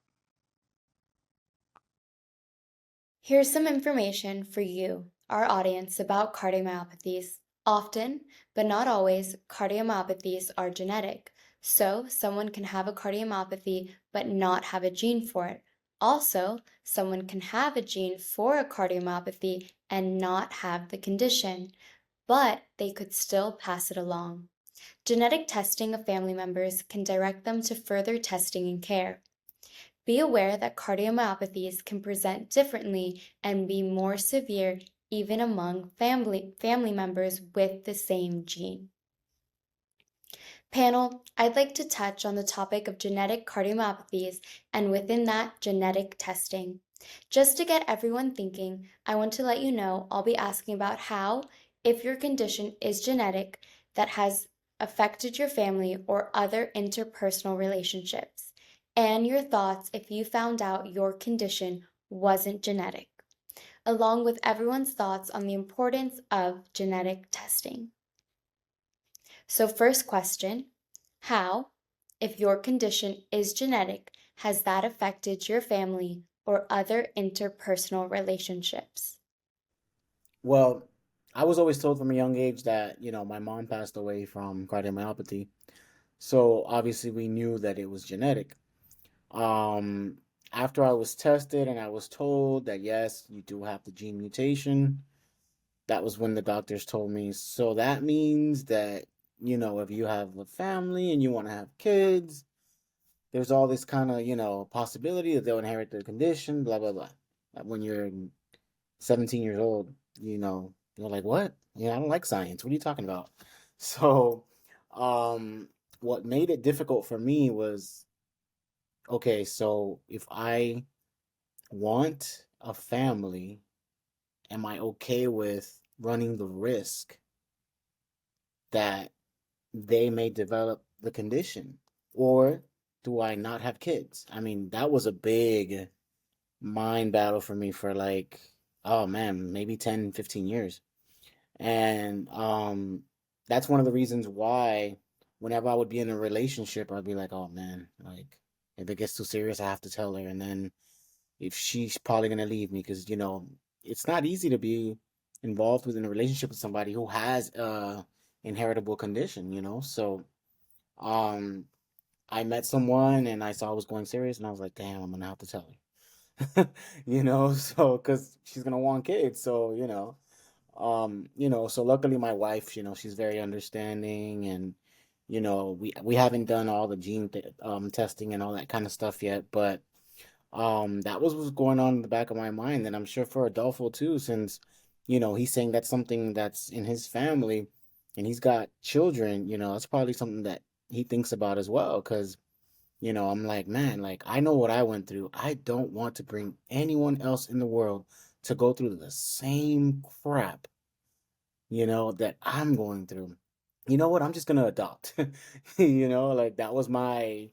Here's some information for you, our audience, about cardiomyopathies. Often, but not always, cardiomyopathies are genetic. So, someone can have a cardiomyopathy but not have a gene for it. Also, someone can have a gene for a cardiomyopathy and not have the condition, but they could still pass it along. Genetic testing of family members can direct them to further testing and care. Be aware that cardiomyopathies can present differently and be more severe even among family members with the same gene. Panel, I'd like to touch on the topic of genetic cardiomyopathies and within that, genetic testing. Just to get everyone thinking, I want to let you know I'll be asking about how, if your condition is genetic, that has affected your family or other interpersonal relationships, and your thoughts if you found out your condition wasn't genetic, along with everyone's thoughts on the importance of genetic testing. So, first question, how, if your condition is genetic, has that affected your family or other interpersonal relationships? Well, I was always told from a young age that, my mom passed away from cardiomyopathy. So obviously we knew that it was genetic. Um, After I was tested and I was told that yes, you do have the gene mutation, that was when the doctors told me, so that means that, if you have a family and you want to have kids, there's all this kind of, possibility that they'll inherit the condition, blah, blah, blah. When you're 17 years old, you're like, what? I don't like science. What are you talking about? So, um, what made it difficult for me was, okay, so if I want a family, am I okay with running the risk that they may develop the condition? Or do I not have kids? I mean, that was a big mind battle for me for like, oh man, maybe 10, 15 years. And that's one of the reasons why whenever I would be in a relationship, I'd be like, oh man, like if it gets too serious, I have to tell her. And then if she's probably gonna leave me, because it's not easy to be involved within a relationship with somebody who has a inheritable condition, So um I met someone and I saw I was going serious and I was like, damn, I'm gonna have to tell her. So because she's gonna want kids, so so luckily my wife, she's very understanding, and we haven't done all the testing and all that kind of stuff yet, but that was what's going on in the back of my mind, and I'm sure for Adolfo too, since he's saying that's something that's in his family and he's got children, that's probably something that he thinks about as well, because I'm like, man, like I know what I went through. I don't want to bring anyone else in the world to go through the same crap that I'm going through. You know what? I'm just gonna adopt. Like that was my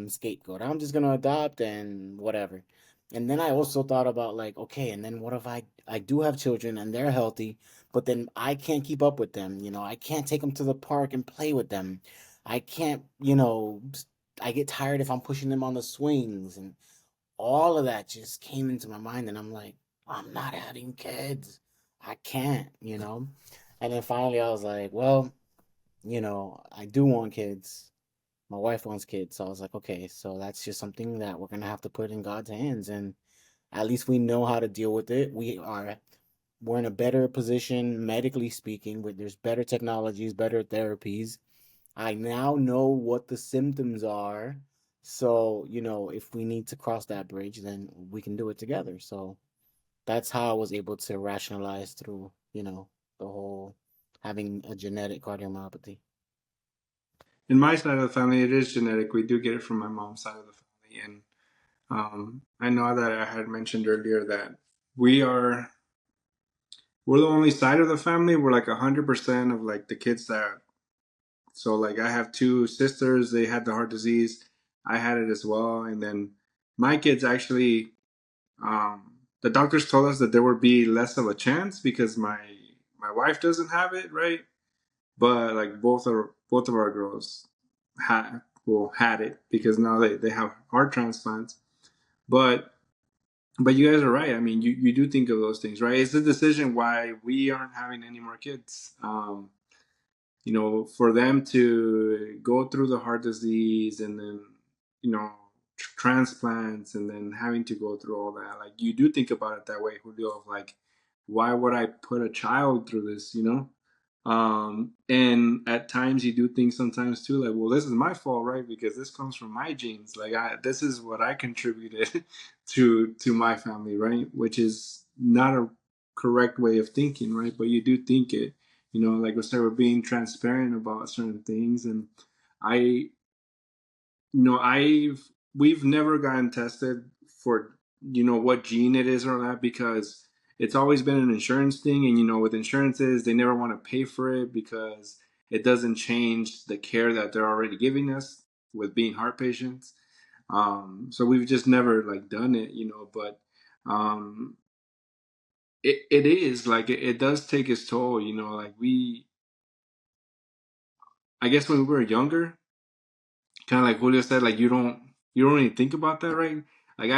scapegoat. I'm just gonna adopt and whatever. And then I also thought about like, okay, and then what if I do have children and they're healthy, but then I can't keep up with them, I can't take them to the park and play with them. I can't, I get tired if I'm pushing them on the swings, and all of that just came into my mind, and I'm like, I'm not having kids. I can't, you know. And then finally, I was like, well, I do want kids. My wife wants kids, so I was like, okay, so that's just something that we're gonna have to put in God's hands, and at least we know how to deal with it. We're in a better position medically speaking, where there's better technologies, better therapies. I now know what the symptoms are. So, if we need to cross that bridge, then we can do it together. So that's how I was able to rationalize through, the whole having a genetic cardiomyopathy. In my side of the family, it is genetic. We do get it from my mom's side of the family, and I know that I had mentioned earlier that we are we're the only side of the family. We're like 100% of like the kids that. So like I have two sisters. They had the heart disease. I had it as well, and then my kids actually. The doctors told us that there would be less of a chance because my wife doesn't have it, right? But like both of our girls had it because now they have heart transplants. But but you guys are right. I mean, you do think of those things, right? It's the decision why we aren't having any more kids. For them to go through the heart disease and then, transplants and then having to go through all that, like you do think about it that way, Julio, of like, why would I put a child through this? And at times you do think sometimes too, like, well, this is my fault, right? Because this comes from my genes. Like this is what I contributed to my family, right? Which is not a correct way of thinking, right? But you do think it, like I said, we're being transparent about certain things. And I, we've never gotten tested for, what gene it is or that because it's always been an insurance thing. And, with insurances, they never want to pay for it because it doesn't change the care that they're already giving us with being heart patients. So we've just never like done it, but, it is like, it does take its toll, like I guess when we were younger, kind of like Julio said, like you don't really think about that, right? Like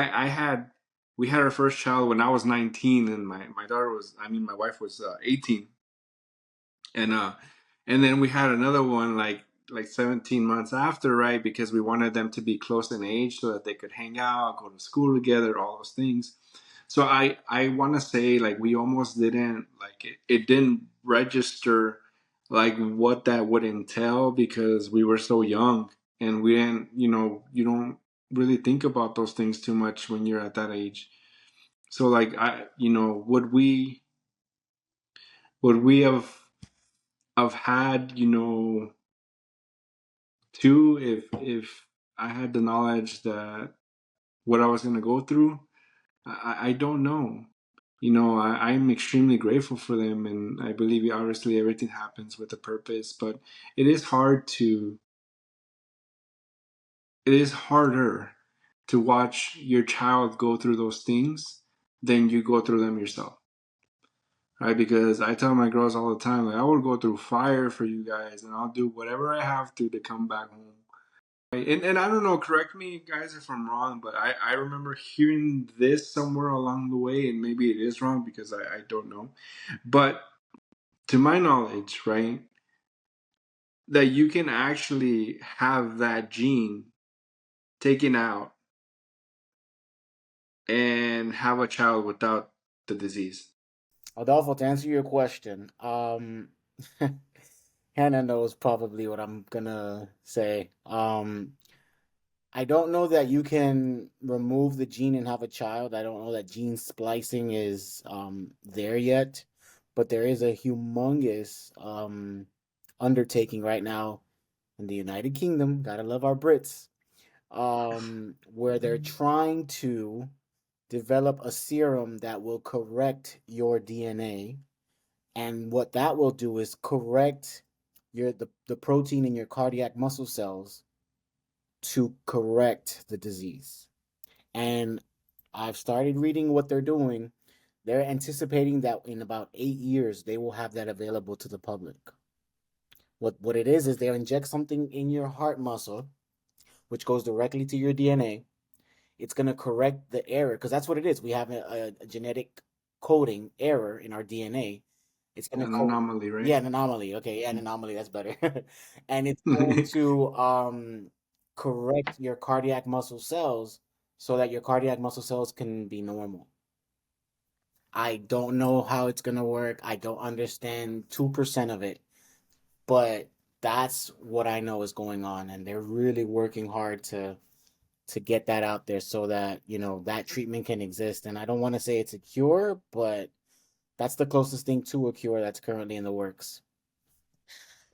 we had our first child when I was 19, and my daughter was, I mean, my wife was 18, and and then we had another one like 17 months after, right? Because we wanted them to be close in age so that they could hang out, go to school together, all those things. So I want to say like we almost didn't like it didn't register like what that would entail because we were so young and we didn't, you don't really think about those things too much when you're at that age. So like would we have had, two if I had the knowledge that what I was going to go through? I don't know. I'm extremely grateful for them, and I believe obviously everything happens with a purpose. But it is hard to, it is harder to watch your child go through those things than you go through them yourself, right? Because I tell my girls all the time, like I will go through fire for you guys, and I'll do whatever I have to come back home. And I don't know, correct me guys if I'm wrong, but I remember hearing this somewhere along the way, and maybe it is wrong because I don't know. But to my knowledge, right, that you can actually have that gene taken out and have a child without the disease. Adolfo, to answer your question, Hannah knows probably what I'm gonna say. I don't know that you can remove the gene and have a child. I don't know that gene splicing is there yet, but there is a humongous undertaking right now in the United Kingdom. Gotta love our Brits. Where they're trying to develop a serum that will correct your DNA, and what that will do is correct the protein in your cardiac muscle cells to correct the disease. And I've started reading what they're doing. They're anticipating that in about 8 years they will have that available to the public. What it is they'll inject something in your heart muscle which goes directly to your DNA. It's going to correct the error because that's what it is. We have a genetic coding error in our DNA. It's going to An code, anomaly, yeah, right? an anomaly. Okay, yeah, an anomaly. That's better. And it's going to correct your cardiac muscle cells so that your cardiac muscle cells can be normal. I don't know how it's going to work. I don't understand 2% of it, but that's what I know is going on, and they're really working hard to get that out there so that, that treatment can exist. And I don't want to say it's a cure, but that's the closest thing to a cure that's currently in the works.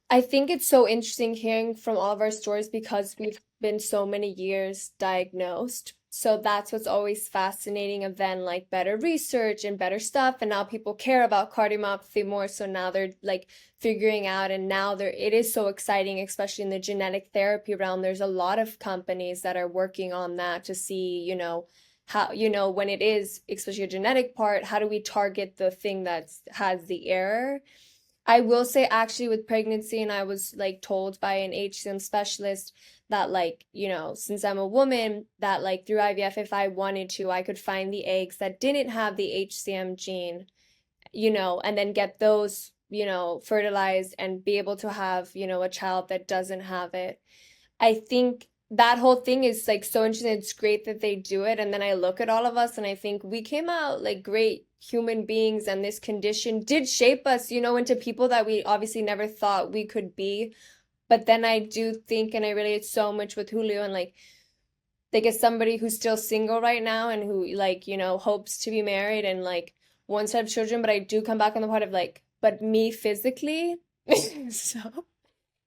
I think it's so interesting hearing from all of our stories because we've been so many years diagnosed. So that's what's always fascinating of then like better research and better stuff. And now people care about cardiomyopathy more. So now they're like figuring out and now it is so exciting, especially in the genetic therapy realm. There's a lot of companies that are working on that to see, how, when it is, especially a genetic part, how do we target the thing that has the error? I will say actually with pregnancy, and I was like told by an HCM specialist that like, since I'm a woman, that like through IVF, if I wanted to, I could find the eggs that didn't have the HCM gene, and then get those, fertilized and be able to have, a child that doesn't have it. I think that whole thing is like so interesting. It's great that they do it. And then I look at all of us and I think we came out like great human beings, and this condition did shape us, into people that we obviously never thought we could be. But then I do think, and I relate so much with Julio, and like as somebody who's still single right now and who like, hopes to be married and like wants to have children, but I do come back on the part of like, but me physically, so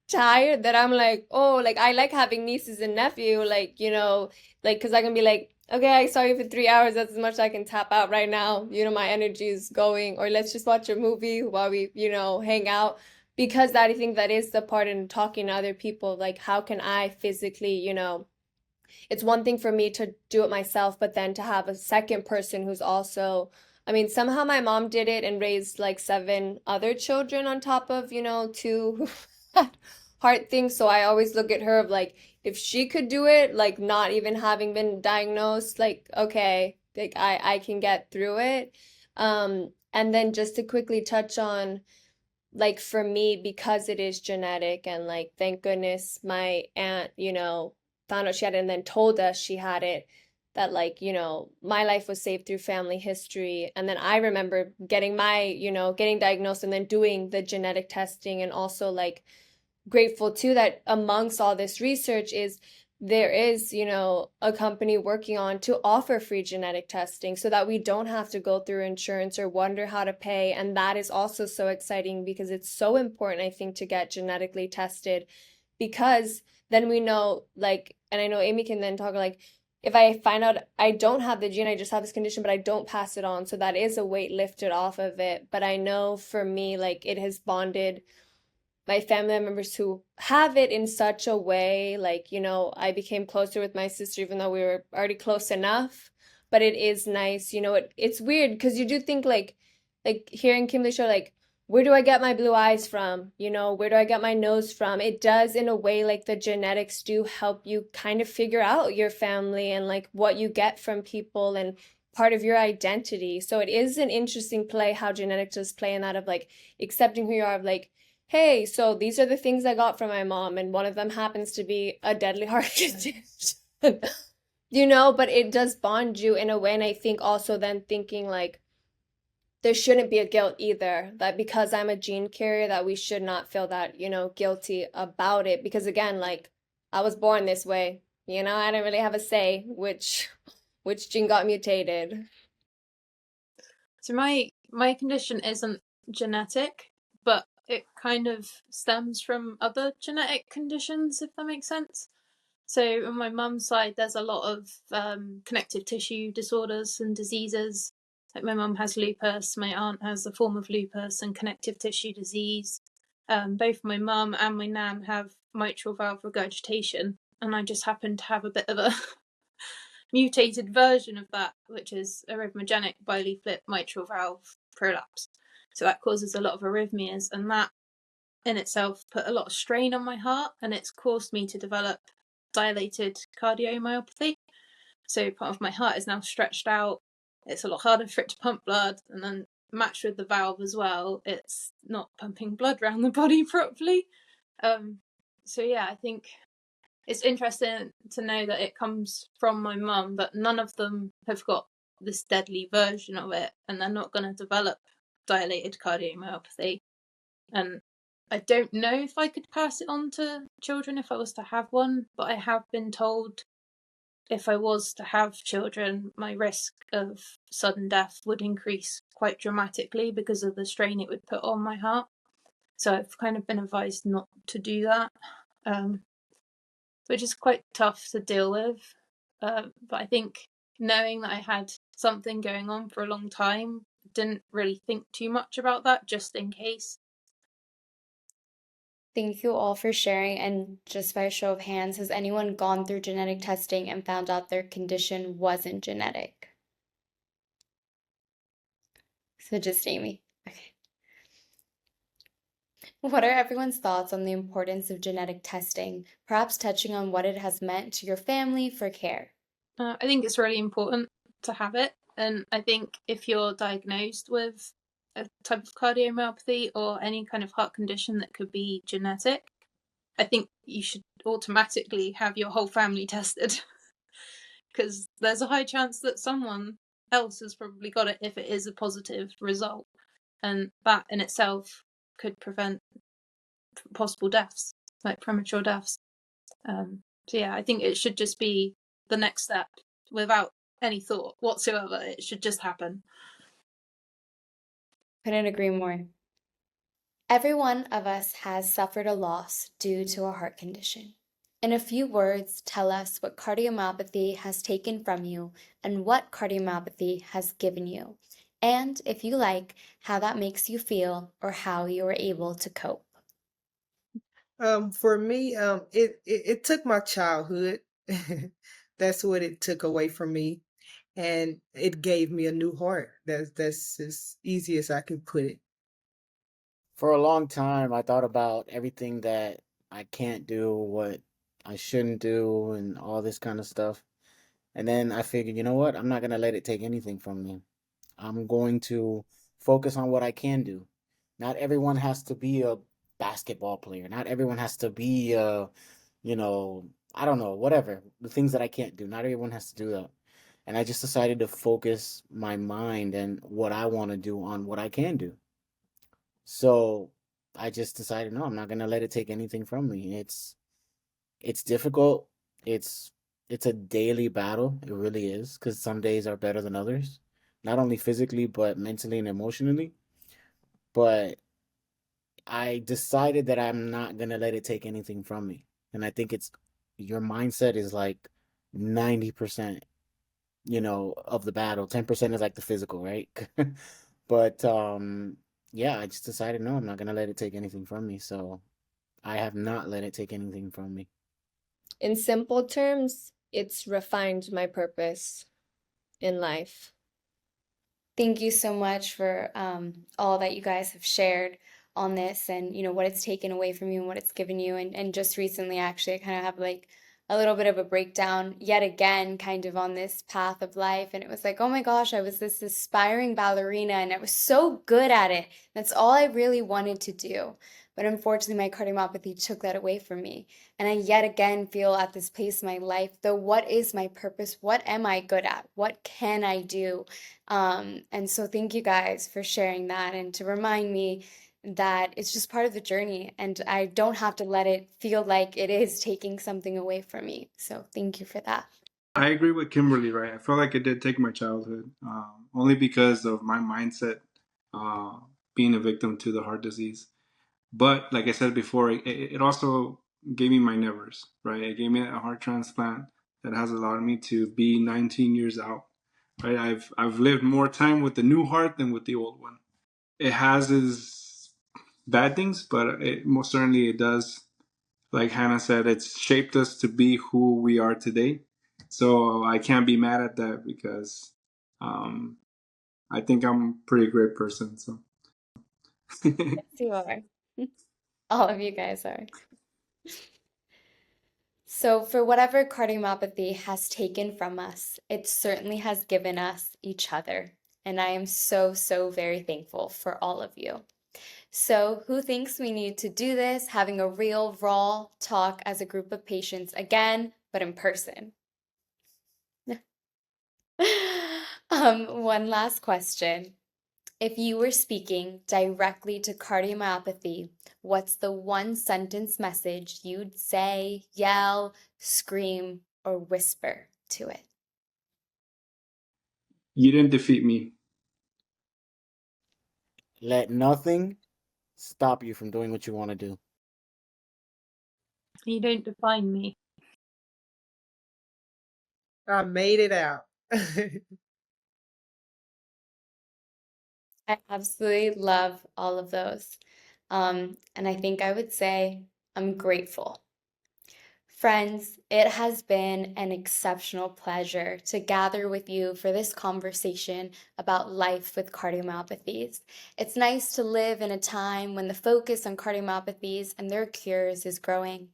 tired that I'm like, oh, like I like having nieces and nephew, like, like, because I can be like, okay, I saw you for 3 hours. That's as much as I can tap out right now. My energy is going, or let's just watch a movie while we, hang out. Because that I think that is the part in talking to other people, like, how can I physically, it's one thing for me to do it myself, but then to have a second person who's also, I mean, somehow my mom did it and raised like 7 other children on top of, two heart things. So I always look at her of like, if she could do it, like not even having been diagnosed, like, okay, like I can get through it. And then just to quickly touch on, like for me, because it is genetic and like thank goodness my aunt, found out she had it and then told us she had it, that like, my life was saved through family history. And then I remember getting getting diagnosed and then doing the genetic testing, and also like grateful too that amongst all this research is there is, a company working on to offer free genetic testing so that we don't have to go through insurance or wonder how to pay. And that is also so exciting because it's so important, I think, to get genetically tested, because then we know, like, and I know Amy can then talk like, if I find out I don't have the gene, I just have this condition, but I don't pass it on. So that is a weight lifted off of it. But I know for me, like, it has bonded my family members who have it in such a way, like, I became closer with my sister even though we were already close enough. But it is nice, it's weird because you do think like hearing Kimberly show, like, where do I get my blue eyes from? Where do I get my nose from? It does in a way, like the genetics do help you kind of figure out your family and like what you get from people and part of your identity. So it is an interesting play how genetics does play in that of like accepting who you are, of like, hey, so these are the things I got from my mom, and one of them happens to be a deadly heart condition. But it does bond you in a way. And I think also then thinking like there shouldn't be a guilt either, that because I'm a gene carrier, that we should not feel that, guilty about it. Because again, like I was born this way, I didn't really have a say which gene got mutated. So my condition isn't genetic, but it kind of stems from other genetic conditions, if that makes sense. So on my mum's side, there's a lot of connective tissue disorders and diseases. Like my mum has lupus, my aunt has a form of lupus and connective tissue disease. Both my mum and my nan have mitral valve regurgitation, and I just happen to have a bit of a mutated version of that, which is arrhythmogenic bileaflet mitral valve prolapse. So that causes a lot of arrhythmias, and that in itself put a lot of strain on my heart, and it's caused me to develop dilated cardiomyopathy. So part of my heart is now stretched out. It's a lot harder for it to pump blood, and then matched with the valve as well, it's not pumping blood around the body properly. So yeah, I think it's interesting to know that it comes from my mum, but none of them have got this deadly version of it, and they're not going to develop dilated cardiomyopathy. And I don't know if I could pass it on to children if I was to have one, but I have been told if I was to have children, my risk of sudden death would increase quite dramatically because of the strain it would put on my heart. So I've kind of been advised not to do that, which is quite tough to deal with. But I think knowing that I had something going on for a long time, didn't really think too much about that, just in case. Thank you all for sharing. And just by a show of hands, has anyone gone through genetic testing and found out their condition wasn't genetic? So just Amy. Okay. What are everyone's thoughts on the importance of genetic testing? Perhaps touching on what it has meant to your family for care. I think it's really important to have it. And I think if you're diagnosed with a type of cardiomyopathy or any kind of heart condition that could be genetic, I think you should automatically have your whole family tested. Because there's a high chance that someone else has probably got it if it is a positive result. And that in itself could prevent possible deaths, like premature deaths. So yeah, I think it should just be the next step without any thought whatsoever. It should just happen. Couldn't agree more. Every one of us has suffered a loss due to a heart condition. In a few words, tell us what cardiomyopathy has taken from you and what cardiomyopathy has given you. And if you like, how that makes you feel or how you were able to cope. For me, it took my childhood. That's what it took away from me, and it gave me a new heart. That's as easy as I can put it. For a long time, I thought about everything that I can't do, what I shouldn't do, and all this kind of stuff. And then I figured, you know what? I'm not going to let it take anything from me. I'm going to focus on what I can do. Not everyone has to be a basketball player. Not everyone has to be you know, I don't know, whatever. The things that I can't do. Not everyone has to do that. And I just decided to focus my mind and what I want to do on what I can do. So I just decided, no, I'm not gonna let it take anything from me. It's difficult. It's it's a daily battle. It really is, because some days are better than others, not only physically but mentally and emotionally. But I decided that I'm not gonna let it take anything from me. And I think it's your mindset is like 90%, of the battle. 10% is like the physical, right? But yeah, I just decided no, I'm not gonna let it take anything from me. So I have not let it take anything from me. In simple terms, it's refined my purpose in life. Thank you so much for all that you guys have shared on this and what it's taken away from you and what it's given you. And just recently, actually, I kind of have like a little bit of a breakdown yet again, kind of on this path of life. And it was like, oh my gosh, I was this aspiring ballerina and I was so good at it. That's all I really wanted to do. But unfortunately, my cardiomyopathy took that away from me. And I yet again feel at this place in my life, though, what is my purpose? What am I good at? What can I do? And so thank you guys for sharing that and to remind me that it's just part of the journey and I don't have to let it feel like it is taking something away from me. So thank you for that. I agree with Kimberly, right? I felt like it did take my childhood, only because of my mindset, uh, being a victim to the heart disease. But like I said before, it also gave me my nevers, right? It gave me a heart transplant that has allowed me to be 19 years out, right? I've lived more time with the new heart than with the old one. It has its bad things, but it most certainly it does. Like Hannah said, it's shaped us to be who we are today. So I can't be mad at that because um, I think I'm a pretty great person. So Yes, you are. All of you guys are. So, for whatever cardiomyopathy has taken from us, it certainly has given us each other. And I am so, so very thankful for all of you. So, who thinks we need to do this, having a real, raw talk as a group of patients again, but in person? One last question. If you were speaking directly to cardiomyopathy, what's the one sentence message you'd say, yell, scream, or whisper to it? You didn't defeat me. Let nothing stop you from doing what you want to do. You don't define me. I made it out. I absolutely love all of those. And I think I would say I'm grateful. Friends, it has been an exceptional pleasure to gather with you for this conversation about life with cardiomyopathies. It's nice to live in a time when the focus on cardiomyopathies and their cures is growing.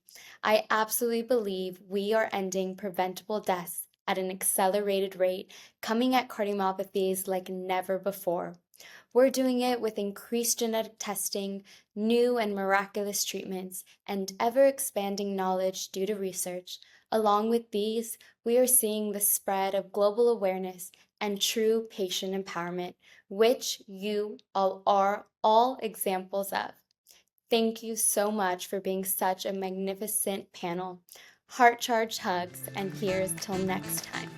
I absolutely believe we are ending preventable deaths at an accelerated rate, coming at cardiomyopathies like never before. We're doing it with increased genetic testing, new and miraculous treatments, and ever expanding knowledge due to research. Along with these, we are seeing the spread of global awareness and true patient empowerment, which you all are all examples of. Thank you so much for being such a magnificent panel. Heart charged hugs, and here's till next time.